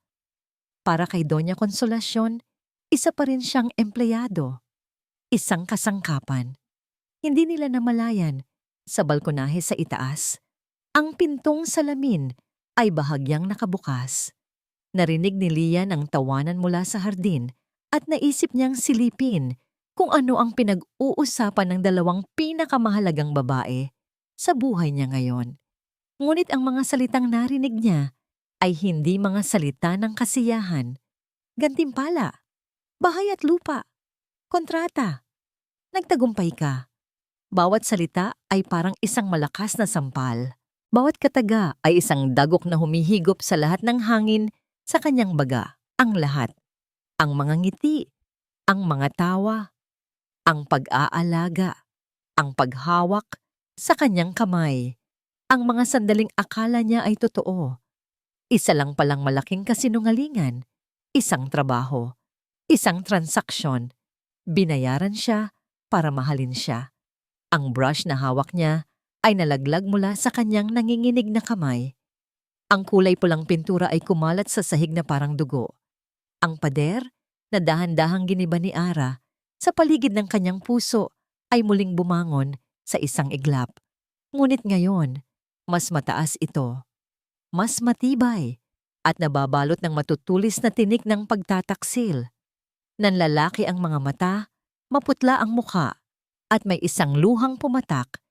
Para kay Doña Consolacion, isa pa rin siyang empleyado. Isang kasangkapan. Hindi nila namalayan, sa balkonahe sa itaas, ang pintong salamin ay bahagyang nakabukas. Narinig ni Lian ang tawanan mula sa hardin at naisip niyang silipin kung ano ang pinag-uusapan ng dalawang pinakamahalagang babae sa buhay niya ngayon. Ngunit ang mga salitang narinig niya ay hindi mga salita ng kasiyahan. Gantimpala, bahay at lupa, kontrata, nagtagumpay ka. Bawat salita ay parang isang malakas na sampal. Bawat kataga ay isang dagok na humihigop sa lahat ng hangin sa kanyang baga. Ang lahat. Ang mga ngiti, ang mga tawa, ang pag-aalaga, ang paghawak sa kanyang kamay. Ang mga sandaling akala niya ay totoo. Isa lang palang malaking kasinungalingan, isang trabaho, isang transaksyon. Binayaran siya para mahalin siya. Ang brush na hawak niya ay nalaglag mula sa kanyang nanginginig na kamay. Ang kulay pulang pintura ay kumalat sa sahig na parang dugo. Ang pader na dahan-dahang giniba ni Ara sa paligid ng kanyang puso ay muling bumangon sa isang iglap. Ngunit ngayon, mas mataas ito. Mas matibay at nababalot ng matutulis na tinik ng pagtataksil. Nanlalaki ang mga mata, maputla ang mukha, at may isang luhang pumatak.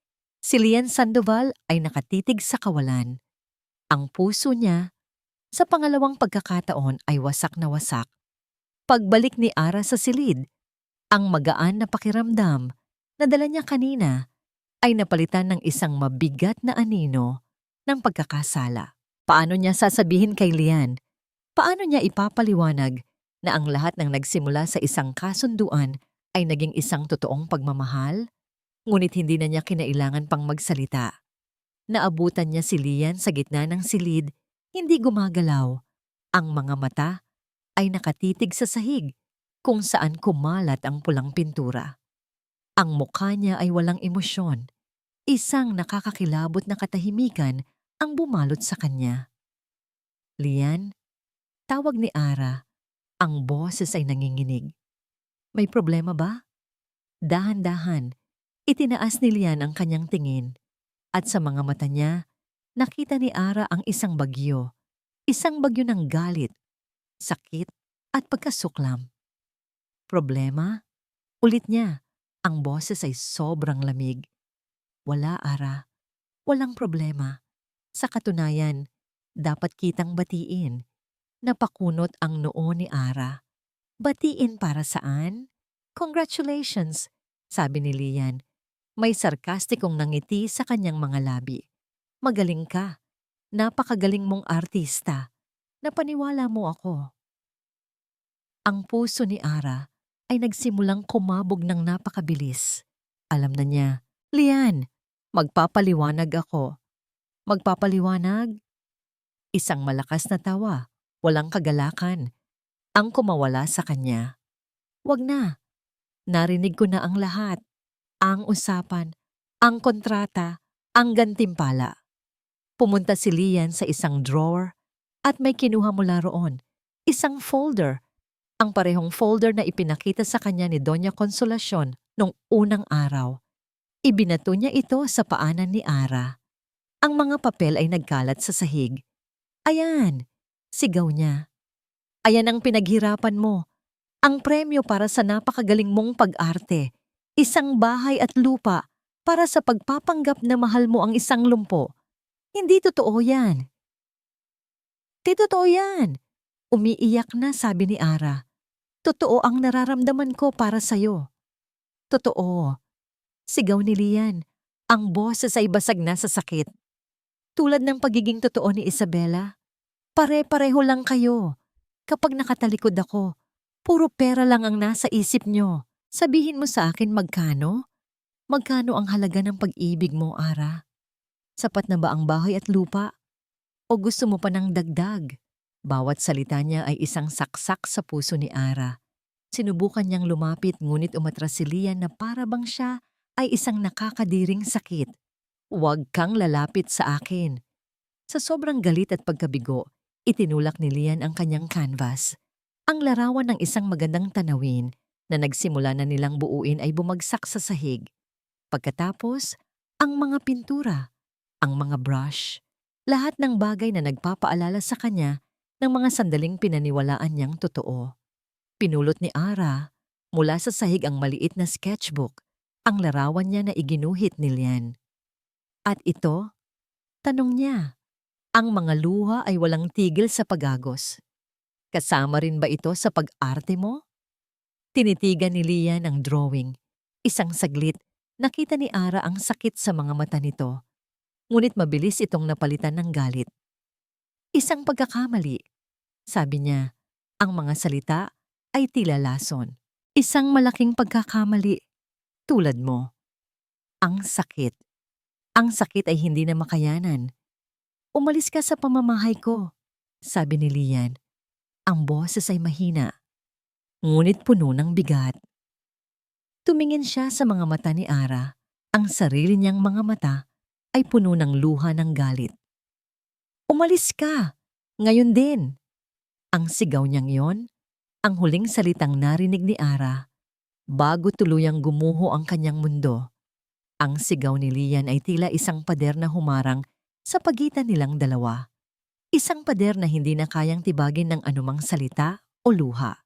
Si Lian Sandoval ay nakatitig sa kawalan. Ang puso niya, sa pangalawang pagkakataon ay wasak na wasak. Pagbalik ni Ara sa silid, ang magaan na pakiramdam na dala niya kanina ay napalitan ng isang mabigat na anino ng pagkakasala. Paano niya sasabihin kay Lian? Paano niya ipapaliwanag na ang lahat ng nagsimula sa isang kasunduan ay naging isang totoong pagmamahal? Ngunit hindi na niya kinailangan pang magsalita. Naabutan niya si Lian sa gitna ng silid, hindi gumagalaw. Ang mga mata ay nakatitig sa sahig kung saan kumalat ang pulang pintura. Ang mukha niya ay walang emosyon. Isang nakakakilabot na katahimikan ang bumalot sa kanya. Lian, tawag ni Ara. Ang boses ay nanginginig. May problema ba? Dahan-dahan, itinaas ni Lian ang kanyang tingin. At sa mga mata niya, nakita ni Ara ang isang bagyo. Isang bagyo ng galit, sakit at pagkasuklam. Problema? Ulit niya. Ang boses ay sobrang lamig. Wala, Ara. Walang problema. Sa katunayan, dapat kitang batiin. Napakunot ang noo ni Ara. Batiin para saan? Congratulations, sabi ni Lian. May sarkastikong nangiti sa kanyang mga labi. Magaling ka. Napakagaling mong artista. Napaniwala mo ako. Ang puso ni Ara ay nagsimulang kumabog ng napakabilis. Alam na niya, Lian, magpapaliwanag ako. Magpapaliwanag? Isang malakas na tawa, walang kagalakan, ang kumawala sa kanya. Wag na. Narinig ko na ang lahat. Ang usapan, ang kontrata, ang gantimpala. Pumunta si Lian sa isang drawer at may kinuha mula roon. Isang folder. Ang parehong folder na ipinakita sa kanya ni Doña Consolacion nung unang araw. Ibinato niya ito sa paanan ni Ara. Ang mga papel ay nagkalat sa sahig. Ayan, sigaw niya. Ayan ang pinaghirapan mo. Ang premyo para sa napakagaling mong pag-arte. Isang bahay at lupa para sa pagpapanggap na mahal mo ang isang lumpo. Hindi totoo yan. Di totoo yan. Umiiyak na, sabi ni Ara. Totoo ang nararamdaman ko para sa'yo. Totoo. Sigaw ni Lian. Ang boses ay basag na sa sakit. Tulad ng pagiging totoo ni Isabela. Pare-pareho lang kayo. Kapag nakatalikod ako, puro pera lang ang nasa isip nyo. Sabihin mo sa akin magkano? Magkano ang halaga ng pag-ibig mo, Ara? Sapat na ba ang bahay at lupa? O gusto mo pa ng dagdag? Bawat salita niya ay isang saksak sa puso ni Ara. Sinubukan niyang lumapit ngunit umatras si Lian na para bang siya ay isang nakakadiring sakit. Huwag kang lalapit sa akin. Sa sobrang galit at pagkabigo, itinulak ni Lian ang kanyang canvas. Ang larawan ng isang magandang tanawin na nagsimula na nilang buuin ay bumagsak sa sahig. Pagkatapos, ang mga pintura, ang mga brush, lahat ng bagay na nagpapaalala sa kanya ng mga sandaling pinaniwalaan niyang totoo. Pinulot ni Ara mula sa sahig ang maliit na sketchbook, ang larawan niya na iginuhit ni Lian. At ito, tanong niya, ang mga luha ay walang tigil sa pagagos. Kasama rin ba ito sa pag-arte mo? Tinitigan ni Lian ang drawing. Isang saglit, nakita ni Ara ang sakit sa mga mata nito. Ngunit mabilis itong napalitan ng galit. Isang pagkakamali. Sabi niya, ang mga salita ay tila lason. Isang malaking pagkakamali. Tulad mo. Ang sakit. Ang sakit ay hindi na makayanan. Umalis ka sa pamamahay ko, sabi ni Lian. Ang boses ay mahina, ngunit puno ng bigat. Tumingin siya sa mga mata ni Ara. Ang sarili niyang mga mata ay puno ng luha ng galit. Umalis ka! Ngayon din! Ang sigaw niyang yon, ang huling salitang narinig ni Ara, bago tuluyang gumuho ang kanyang mundo. Ang sigaw ni Lian ay tila isang pader na humarang sa pagitan nilang dalawa. Isang pader na hindi na kayang tibagin ng anumang salita o luha.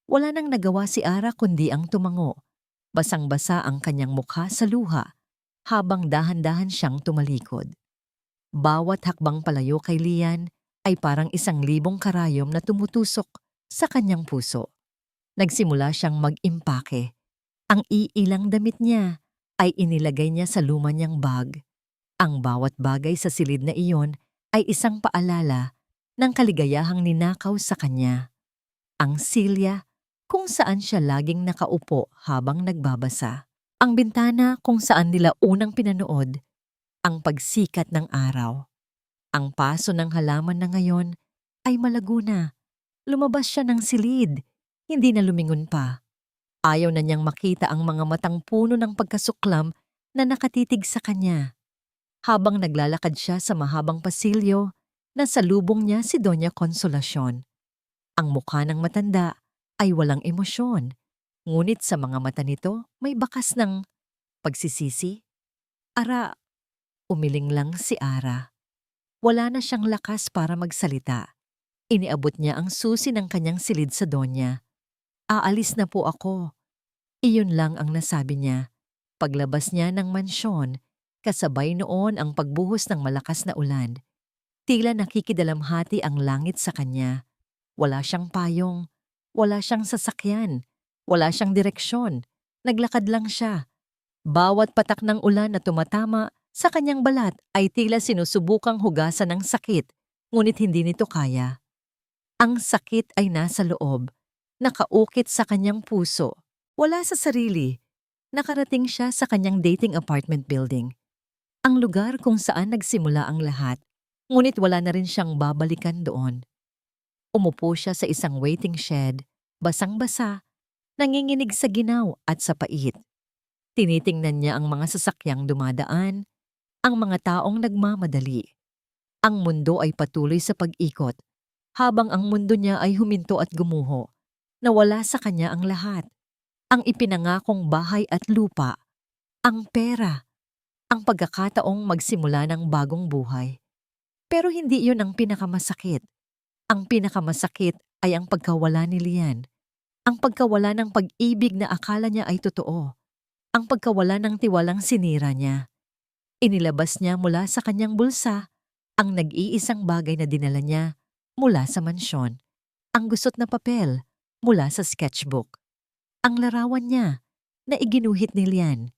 Wala nang nagawa si Ara kundi ang tumango. Basang-basa ang kanyang mukha sa luha habang dahan-dahan siyang tumalikod. Bawat hakbang palayo kay Lian ay parang 1,000 karayom na tumutusok sa kanyang puso. Nagsimula siyang mag-impake. Ang iilang damit niya ay inilagay niya sa luma niyang bag. Ang bawat bagay sa silid na iyon ay isang paalala ng kaligayahang ninakaw sa kanya. Ang silya kung saan siya laging nakaupo habang nagbabasa. Ang bintana kung saan nila unang pinanood ang pagsikat ng araw. Ang paso ng halaman na ngayon ay malago na. Lumabas siya ng silid, hindi na lumingon pa. Ayaw na niyang makita ang mga matang puno ng pagkasuklam na nakatitig sa kanya. Habang naglalakad siya sa mahabang pasilyo, nasalubong niya si Doña Consolacion. Ang mukha ng matanda ay walang emosyon, ngunit sa mga mata nito may bakas ng pagsisisi. Ara, umiling lang si Ara. Wala na siyang lakas para magsalita. Iniabot niya ang susi ng kanyang silid sa Donya. Aalis na po ako. Iyon lang ang nasabi niya. Paglabas niya ng mansyon, kasabay noon ang pagbuhos ng malakas na ulan. Tila nakikidalamhati ang langit sa kanya. Wala siyang payong, wala siyang sasakyan, wala siyang direksyon. Naglakad lang siya. Bawat patak ng ulan na tumatama sa kanyang balat ay tila sinusubukang hugasan ng sakit, ngunit hindi nito kaya. Ang sakit ay nasa loob, nakaukit sa kanyang puso, wala sa sarili. Nakarating siya sa kanyang dating apartment building. Ang lugar kung saan nagsimula ang lahat, ngunit wala na rin siyang babalikan doon. Umupo siya sa isang waiting shed, basang-basa, nanginginig sa ginaw at sa pait. Tinitingnan niya ang mga sasakyang dumadaan, ang mga taong nagmamadali. Ang mundo ay patuloy sa pag-ikot, habang ang mundo niya ay huminto at gumuho. Nawala sa kanya ang lahat. Ang ipinangakong bahay at lupa, ang pera, ang pagkakataong magsimula ng bagong buhay. Pero hindi iyon ang pinakamasakit. Ang pinakamasakit ay ang pagkawala ni Lian. Ang pagkawala ng pag-ibig na akala niya ay totoo. Ang pagkawala ng tiwalang sinira niya. Inilabas niya mula sa kanyang bulsa ang nag-iisang bagay na dinala niya mula sa mansyon. Ang gusot na papel mula sa sketchbook. Ang larawan niya na iginuhit ni Lian.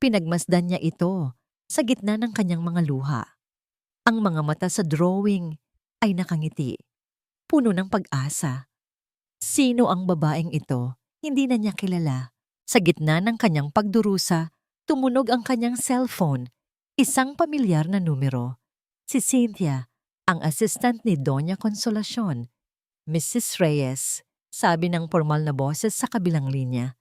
Pinagmasdan niya ito sa gitna ng kanyang mga luha. Ang mga mata sa drawing ay nakangiti, puno ng pag-asa. Sino ang babaeng ito? Hindi na niya kilala. Sa gitna ng kanyang pagdurusa, tumunog ang kanyang cellphone, isang pamilyar na numero. Si Cynthia, ang assistant ni Doña Consolacion. Mrs. Reyes, sabi ng formal na boses sa kabilang linya.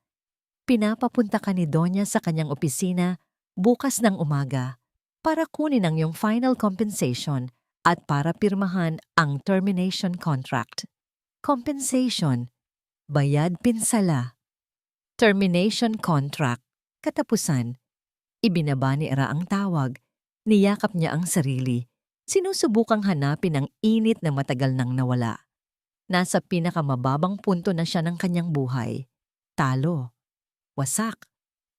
Pinapapunta ka ni Doña sa kanyang opisina bukas ng umaga para kunin ang iyong final compensation at para pirmahan ang termination contract. Compensation, bayad pinsala. Termination contract, katapusan. Ibinaba ni Ara ang tawag. Niyakap niya ang sarili. Sinusubukang hanapin ang init na matagal nang nawala. Nasa pinakamababang punto na siya ng kanyang buhay. Talo. Wasak.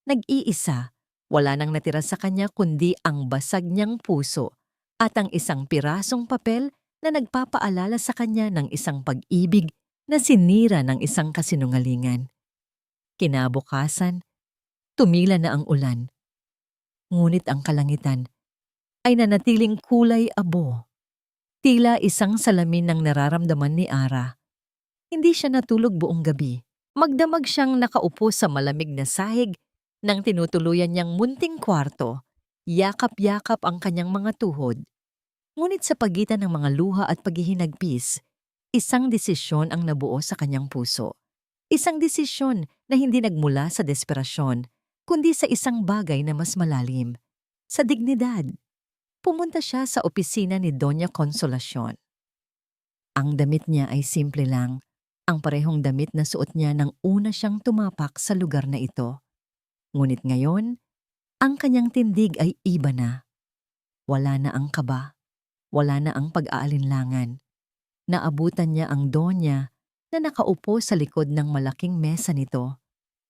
Nag-iisa. Wala nang natira sa kanya kundi ang basag niyang puso at ang isang pirasong papel na nagpapaalala sa kanya ng isang pag-ibig na sinira ng isang kasinungalingan. Kinabukasan, tumila na ang ulan. Ngunit ang kalangitan ay nanatiling kulay abo. Tila isang salamin ng nararamdaman ni Ara. Hindi siya natulog buong gabi. Magdamag siyang nakaupo sa malamig na sahig nang tinutuluyan niyang munting kwarto. Yakap-yakap ang kanyang mga tuhod. Ngunit sa pagitan ng mga luha at paghihinagpis, isang desisyon ang nabuo sa kanyang puso. Isang desisyon na hindi nagmula sa desperasyon, kundi sa isang bagay na mas malalim. Sa dignidad. Pumunta siya sa opisina ni Doña Consolacion. Ang damit niya ay simple lang, ang parehong damit na suot niya nang una siyang tumapak sa lugar na ito. Ngunit ngayon, ang kanyang tindig ay iba na. Wala na ang kaba, wala na ang pag-aalinlangan. Naabutan niya ang Donya na nakaupo sa likod ng malaking mesa nito,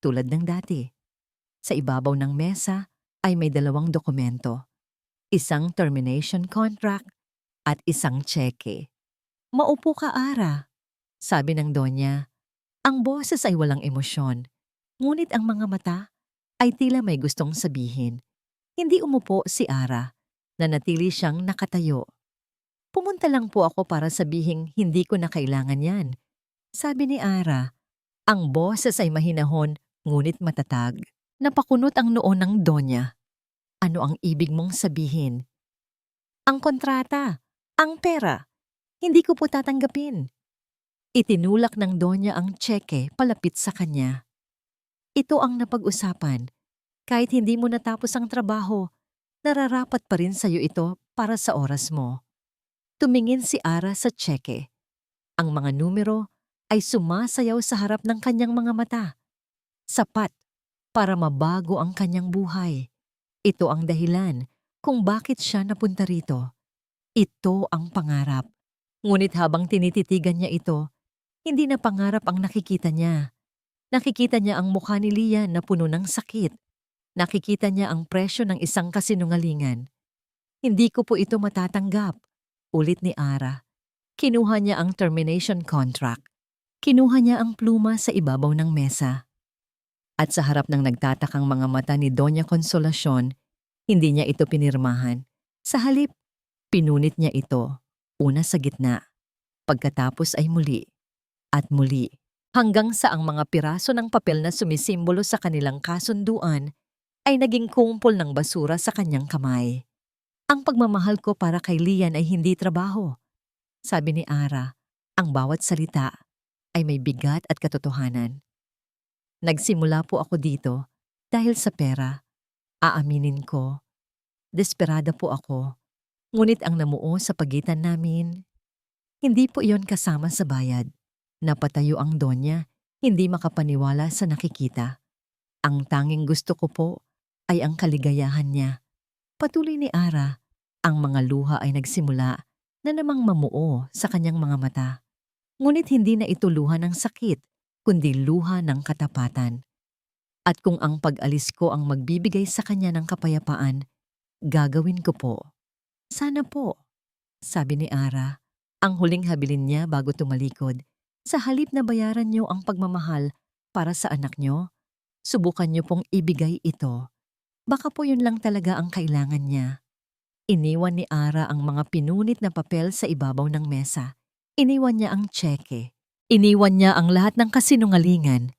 tulad ng dati. Sa ibabaw ng mesa ay may 2 dokumento. Isang termination contract at isang tseke. Maupo ka, Ara, sabi ng Donya. Ang boses ay walang emosyon, ngunit ang mga mata ay tila may gustong sabihin. Hindi umupo si Ara, nanatili siyang nakatayo. Pumunta lang po ako para sabihing hindi ko na kailangan yan, sabi ni Ara. Ang boses ay mahinahon ngunit matatag. Napakunot ang noo ng Donya. Ano ang ibig mong sabihin? Ang kontrata, ang pera. Hindi ko po tatanggapin. Itinulak ng Donya ang tseke palapit sa kanya. Ito ang napag-usapan. Kahit hindi mo natapos ang trabaho, nararapat pa rin sa'yo ito para sa oras mo. Tumingin si Ara sa tseke. Ang mga numero ay sumasayaw sa harap ng kanyang mga mata. Sapat para mabago ang kanyang buhay. Ito ang dahilan kung bakit siya napunta rito. Ito ang pangarap. Ngunit habang tinititigan niya ito, hindi na pangarap ang nakikita niya. Nakikita niya ang mukha ni Lian na puno ng sakit. Nakikita niya ang presyo ng isang kasinungalingan. Hindi ko po ito matatanggap, ulit ni Ara. Kinuha niya ang termination contract. Kinuha niya ang pluma sa ibabaw ng mesa. At sa harap ng nagtatakang mga mata ni Doña Consolacion, hindi niya ito pinirmahan. Sa halip, pinunit niya ito, una sa gitna. Pagkatapos ay muli, at muli, hanggang sa ang mga piraso ng papel na sumisimbolo sa kanilang kasunduan ay naging kumpol ng basura sa kanyang kamay. Ang pagmamahal ko para kay Lian ay hindi trabaho. Sabi ni Ara, ang bawat salita ay may bigat at katotohanan. Nagsimula po ako dito dahil sa pera. Aaminin ko, desperada po ako. Ngunit ang namuo sa pagitan namin, hindi po iyon kasama sa bayad. Napatayo ang Donya, hindi makapaniwala sa nakikita. Ang tanging gusto ko po ay ang kaligayahan niya. Patuloy ni Ara, ang mga luha ay nagsimula na namang mamuo sa kanyang mga mata. Ngunit hindi na ito luha ng sakit, kundi luha ng katapatan. At kung ang pag-alis ko ang magbibigay sa kanya ng kapayapaan, gagawin ko po. Sana po, sabi ni Ara, ang huling habilin niya bago tumalikod. Sa halip na bayaran niyo ang pagmamahal para sa anak niyo, subukan niyo pong ibigay ito. Baka po yun lang talaga ang kailangan niya. Iniwan ni Ara ang mga pinunit na papel sa ibabaw ng mesa. Iniwan niya ang tseke. Iniwan niya ang lahat ng kasinungalingan.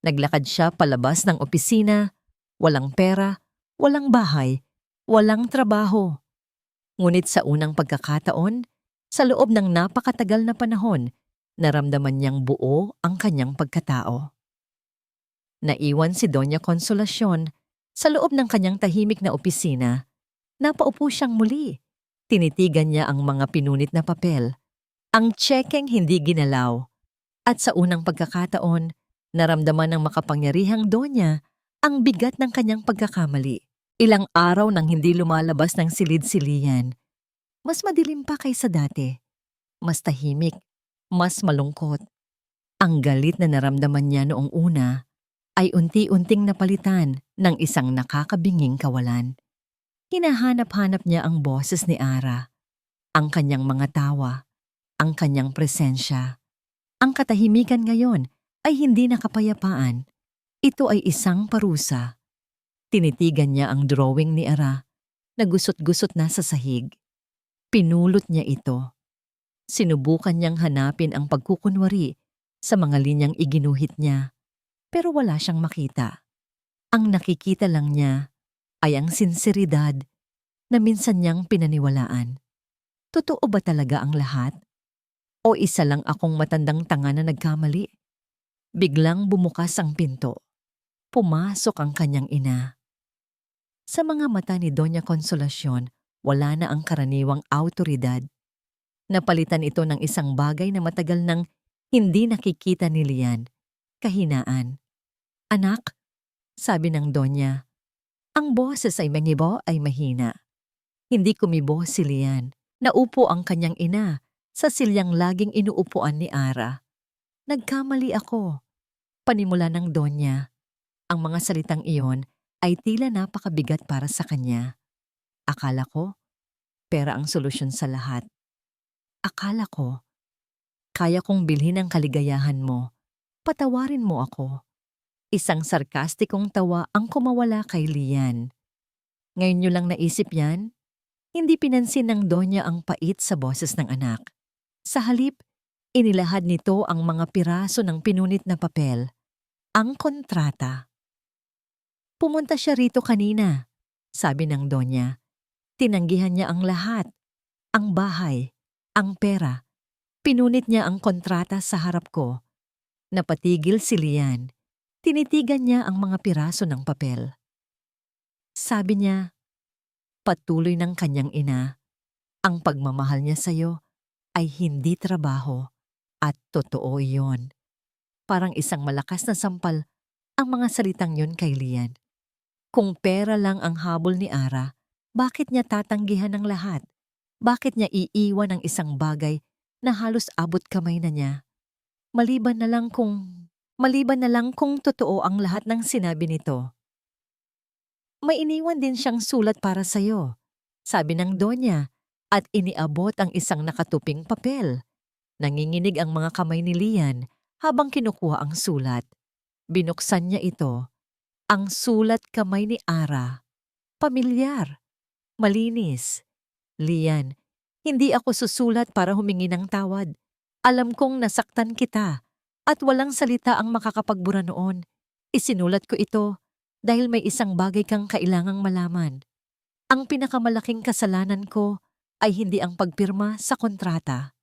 Naglakad siya palabas ng opisina, walang pera, walang bahay, walang trabaho. Ngunit sa unang pagkakataon, sa loob ng napakatagal na panahon, naramdaman niyang buo ang kanyang pagkatao. Naiwan si Doña Consolacion sa loob ng kanyang tahimik na opisina. Napaupo siyang muli. Tinitigan niya ang mga pinunit na papel. Ang tsekeng hindi ginalaw. At sa unang pagkakataon, naramdaman ng makapangyarihang Donya ang bigat ng kanyang pagkakamali. Ilang araw nang hindi lumalabas ng silid-silian. Mas madilim pa kaysa dati. Mas tahimik. Mas malungkot. Ang galit na naramdaman niya noong una ay unti-unting napalitan ng isang nakakabinging kawalan. Hinahanap-hanap niya ang boses ni Ara, ang kanyang mga tawa, ang kanyang presensya. Ang katahimikan ngayon ay hindi nakapayapaan. Ito ay isang parusa. Tinitigan niya ang drawing ni Ara na gusot-gusot na sa sahig. Pinulot niya ito. Sinubukan niyang hanapin ang pagkukunwari sa mga linyang iginuhit niya, pero wala siyang makita. Ang nakikita lang niya ay ang sinseridad na minsan niyang pinaniwalaan. Totoo ba talaga ang lahat? O isa lang akong matandang tanga na nagkamali? Biglang bumukas ang pinto. Pumasok ang kanyang ina. Sa mga mata ni Doña Consolacion, wala na ang karaniwang awtoridad. Napalitan ito ng isang bagay na matagal nang hindi nakikita ni Lian. Kahinaan. Anak, sabi ng Donya, ang boses ay mangibo ay mahina. Hindi kumibo si Lian. Naupo ang kanyang ina sa silyang laging inuupuan ni Ara. Nagkamali ako. Panimula ng Donya. Ang mga salitang iyon ay tila napakabigat para sa kanya. Akala ko, pera ang solusyon sa lahat. Akala ko, kaya kong bilhin ang kaligayahan mo. Patawarin mo ako. Isang sarkastikong tawa ang kumawala kay Lian. Ngayon niyo lang naisip yan? Hindi pinansin ng Donya ang pait sa boses ng anak. Sa halip, inilahad nito ang mga piraso ng pinunit na papel. Ang kontrata. Pumunta siya rito kanina, sabi ng Donya. Tinanggihan niya ang lahat. Ang bahay, ang pera. Pinunit niya ang kontrata sa harap ko. Napatigil si Lian. Tinitigan niya ang mga piraso ng papel. Sabi niya, patuloy ng kanyang ina, ang pagmamahal niya sa'yo ay hindi trabaho at totoo iyon. Parang isang malakas na sampal ang mga salitang yun kay Lian. Kung pera lang ang habol ni Ara, bakit niya tatanggihan ang lahat? Bakit niya iiwan ang isang bagay na halos abot kamay na niya? Maliban na lang kung totoo ang lahat ng sinabi nito. May iniwan din siyang sulat para sa'yo, sabi ng Donya, at iniabot ang isang nakatuping papel. Nanginginig ang mga kamay ni Lian habang kinukuha ang sulat. Binuksan niya ito. Ang sulat kamay ni Ara. Pamilyar. Malinis. Lian, hindi ako susulat para humingi ng tawad. Alam kong nasaktan kita at walang salita ang makakapagbura noon. Isinulat ko ito dahil may isang bagay kang kailangang malaman. Ang pinakamalaking kasalanan ko ay hindi ang pagpirma sa kontrata.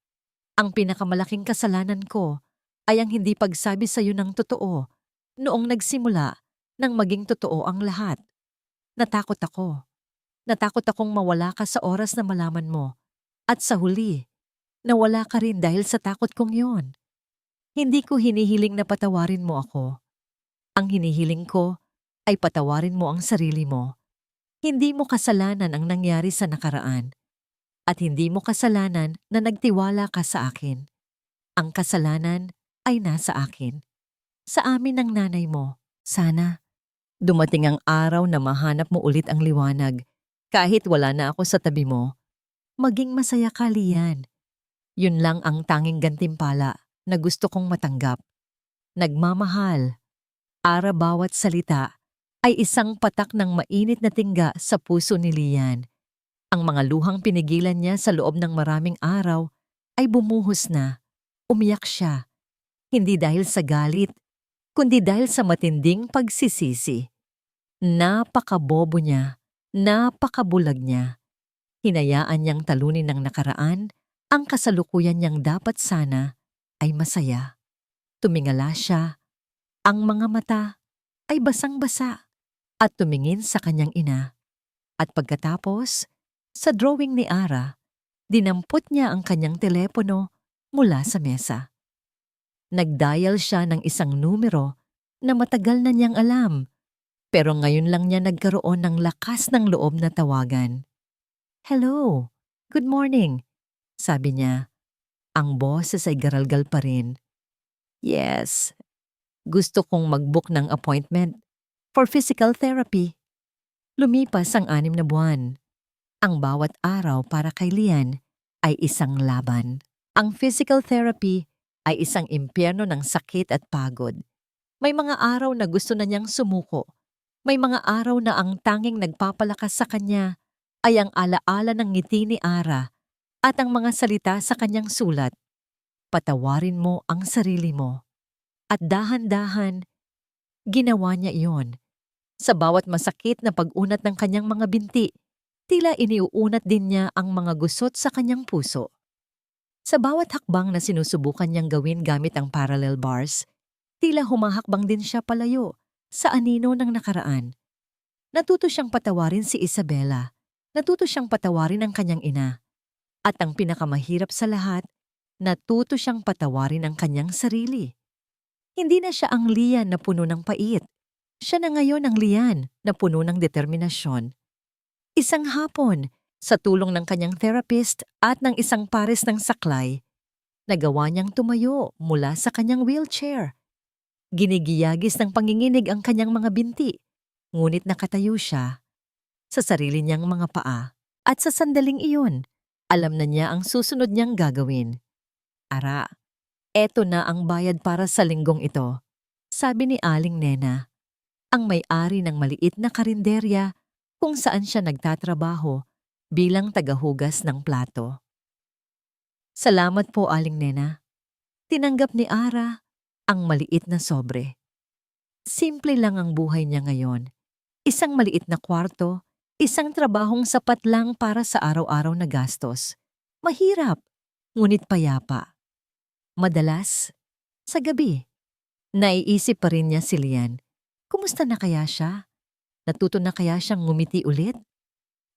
Ang pinakamalaking kasalanan ko ay ang hindi pagsabi sa iyo ng totoo noong nagsimula nang maging totoo ang lahat. Natakot ako. Natakot akong mawala ka sa oras na malaman mo. At sa huli, nawala ka rin dahil sa takot kong yon. Hindi ko hinihiling na patawarin mo ako. Ang hinihiling ko ay patawarin mo ang sarili mo. Hindi mo kasalanan ang nangyari sa nakaraan. At hindi mo kasalanan na nagtiwala ka sa akin. Ang kasalanan ay nasa akin. Sa amin ng nanay mo. Sana dumating ang araw na mahanap mo ulit ang liwanag kahit wala na ako sa tabi mo. Maging masaya ka, Lian. Yun lang ang tanging gantimpala na gusto kong matanggap. Nagmamahal. Ara bawat salita ay isang patak ng mainit na tingga sa puso ni Lian. Ang mga luhang pinigilan niya sa loob ng maraming araw ay bumuhos na. Umiyak siya. Hindi dahil sa galit, kundi dahil sa matinding pagsisisi. Napakabobo niya, napakabulag niya. Hinayaan niyang talunin ng nakaraan, ang kasalukuyan niyang dapat sana ay masaya. Tumingala siya, ang mga mata ay basang-basa at tumingin sa kanyang ina. At pagkatapos, sa drawing ni Ara, dinampot niya ang kanyang telepono mula sa mesa. Nagdial siya ng isang numero na matagal na niyang alam, pero ngayon lang niya nagkaroon ng lakas ng loob na tawagan. Hello, good morning, sabi niya. Ang boses ay garalgal pa rin. Yes, gusto kong mag-book ng appointment for physical therapy. Lumipas ang 6 na buwan. Ang bawat araw para kay Lian ay isang laban. Ang physical therapy ay isang impyerno ng sakit at pagod. May mga araw na gusto na niyang sumuko. May mga araw na ang tanging nagpapalakas sa kanya ay ang alaala ng ngiti ni Ara at ang mga salita sa kanyang sulat. Patawarin mo ang sarili mo. At dahan-dahan, ginawa niya iyon. Sa bawat masakit na pag-unat ng kanyang mga binti, tila iniuunat din niya ang mga gusot sa kanyang puso. Sa bawat hakbang na sinusubukan niyang gawin gamit ang parallel bars, tila humahakbang din siya palayo sa anino ng nakaraan. Natuto siyang patawarin si Isabela. Natuto siyang patawarin ang kanyang ina. At ang pinakamahirap sa lahat, natuto siyang patawarin ang kanyang sarili. Hindi na siya ang Lian na puno ng pait. Siya na ngayon ang Lian na puno ng determinasyon. Isang hapon, sa tulong ng kanyang therapist at ng isang pares ng saklay, nagawa niyang tumayo mula sa kanyang wheelchair. Ginigiyagis ng panginginig ang kanyang mga binti, ngunit nakatayo siya sa sarili niyang mga paa. At sa sandaling iyon, alam na niya ang susunod niyang gagawin. Ara, eto na ang bayad para sa linggong ito, sabi ni Aling Nena, ang may-ari ng maliit na karinderya kung saan siya nagtatrabaho bilang tagahugas ng plato. Salamat po, Aling Nena. Tinanggap ni Ara ang maliit na sobre. Simple lang ang buhay niya ngayon. Isang maliit na kwarto, isang trabahong sapat lang para sa araw-araw na gastos. Mahirap, ngunit payapa. Madalas, sa gabi, Naiisip pa rin niya si Lian. Kumusta na kaya siya? Natuto na kaya siyang ngumiti ulit?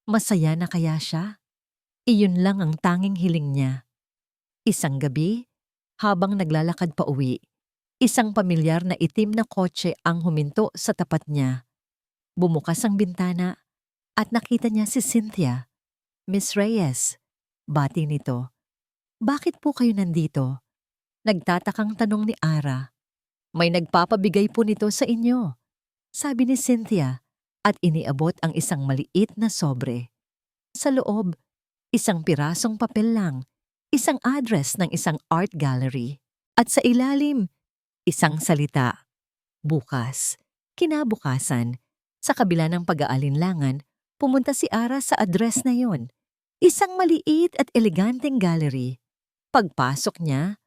Masaya na kaya siya? Iyon lang ang tanging hiling niya. Isang gabi, habang naglalakad pa uwi, isang pamilyar na itim na kotse ang huminto sa tapat niya. Bumukas ang bintana at nakita niya si Cynthia. Miss Reyes, bati nito. Bakit po kayo nandito? Nagtatakang tanong ni Ara. May nagpapabigay po nito sa inyo, sabi ni Cynthia at iniabot ang isang maliit na sobre. Sa loob, isang pirasong papel lang, isang address ng isang art gallery at sa ilalim, isang salita. Bukas, kinabukasan, sa kabila ng pag-aalinlangan, pumunta si Ara sa address na yon. Isang maliit at eleganteng gallery. Pagpasok niya,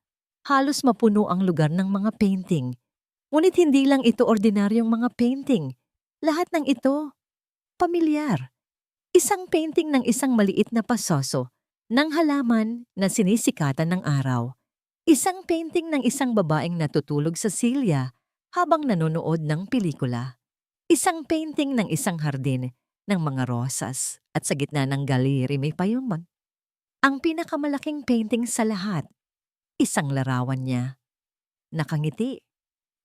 halos mapuno ang lugar ng mga painting. Ngunit hindi lang ito ordinaryong mga painting. Lahat ng ito, pamilyar. Isang painting ng isang maliit na pasoso ng halaman na sinisikatan ng araw. Isang painting ng isang babaeng natutulog sa silya habang nanonood ng pelikula. Isang painting ng isang hardin ng mga rosas at sa gitna ng galeri may payong. Ang pinakamalaking painting sa lahat, isang larawan niya. Nakangiti.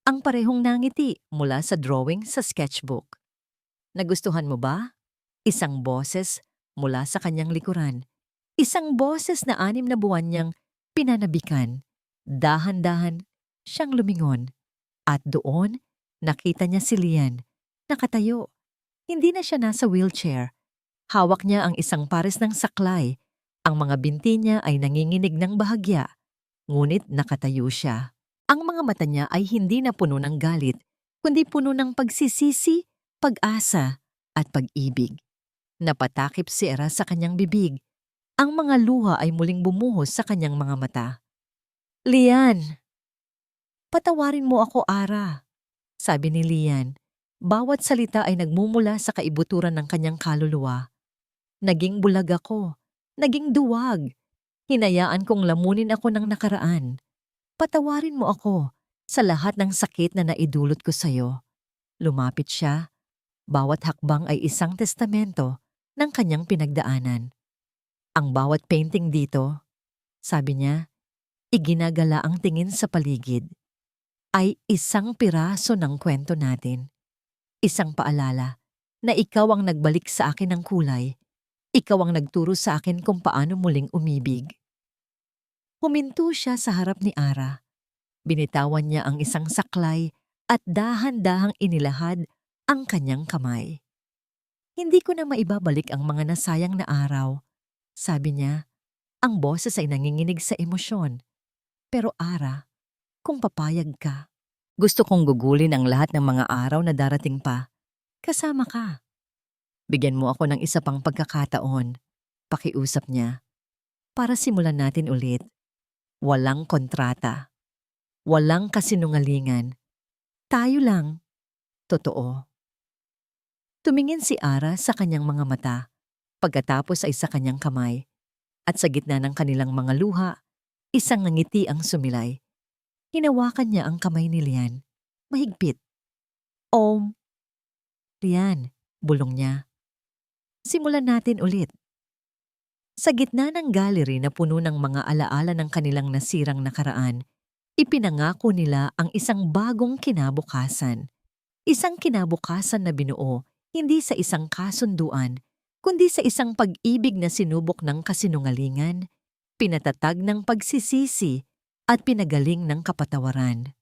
Ang parehong nangiti mula sa drawing sa sketchbook. Nagustuhan mo ba? Isang boses mula sa kanyang likuran. Isang boses na 6 na buwan niyang pinanabikan. Dahan-dahan siyang lumingon. At doon, nakita niya si Lian. Nakatayo. Hindi na siya nasa wheelchair. Hawak niya ang isang pares ng saklay. Ang mga binti niya ay nanginginig ng bahagya. Ngunit nakatayo siya. Ang mga mata niya ay hindi na puno ng galit, kundi puno ng pagsisisi, pag-asa, at pag-ibig. Napatakip si Ara sa kanyang bibig. Ang mga luha ay muling bumuhos sa kanyang mga mata. Lian! Patawarin mo ako, Ara, sabi ni Lian. Bawat salita ay nagmumula sa kaibuturan ng kanyang kaluluwa. Naging bulag ako. Naging duwag. Hinayaan kong lamunin ako ng nakaraan. Patawarin mo ako sa lahat ng sakit na naidulot ko sa'yo. Lumapit siya. Bawat hakbang ay isang testamento ng kanyang pinagdaanan. Ang bawat painting dito, sabi niya, iginagala ang tingin sa paligid, ay isang piraso ng kwento natin. Isang paalala na ikaw ang nagbalik sa akin ng kulay. Ikaw ang nagturo sa akin kung paano muling umibig. Huminto siya sa harap ni Ara. Binitawan niya ang isang saklay at dahan-dahang inilahad ang kanyang kamay. Hindi ko na maibabalik ang mga nasayang na araw, sabi niya. Ang boses ay nanginginig sa emosyon. Pero Ara, kung papayag ka, gusto kong gugulin ang lahat ng mga araw na darating pa. Kasama ka. Bigyan mo ako ng isa pang pagkakataon, pakiusap niya, para simulan natin ulit. Walang kontrata. Walang kasinungalingan. Tayo lang. Totoo. Tumingin si Ara sa kanyang mga mata, pagkatapos ay sa kanyang kamay, at sa gitna ng kanilang mga luha, isang ngiti ang sumilay. Hinawakan niya ang kamay ni Lian. Mahigpit. Lian, bulong niya. Simulan natin ulit. Sa gitna ng gallery na puno ng mga alaala ng kanilang nasirang nakaraan, ipinangako nila ang isang bagong kinabukasan. Isang kinabukasan na binuo hindi sa isang kasunduan, kundi sa isang pag-ibig na sinubok ng kasinungalingan, pinatatag ng pagsisisi, at pinagaling ng kapatawaran.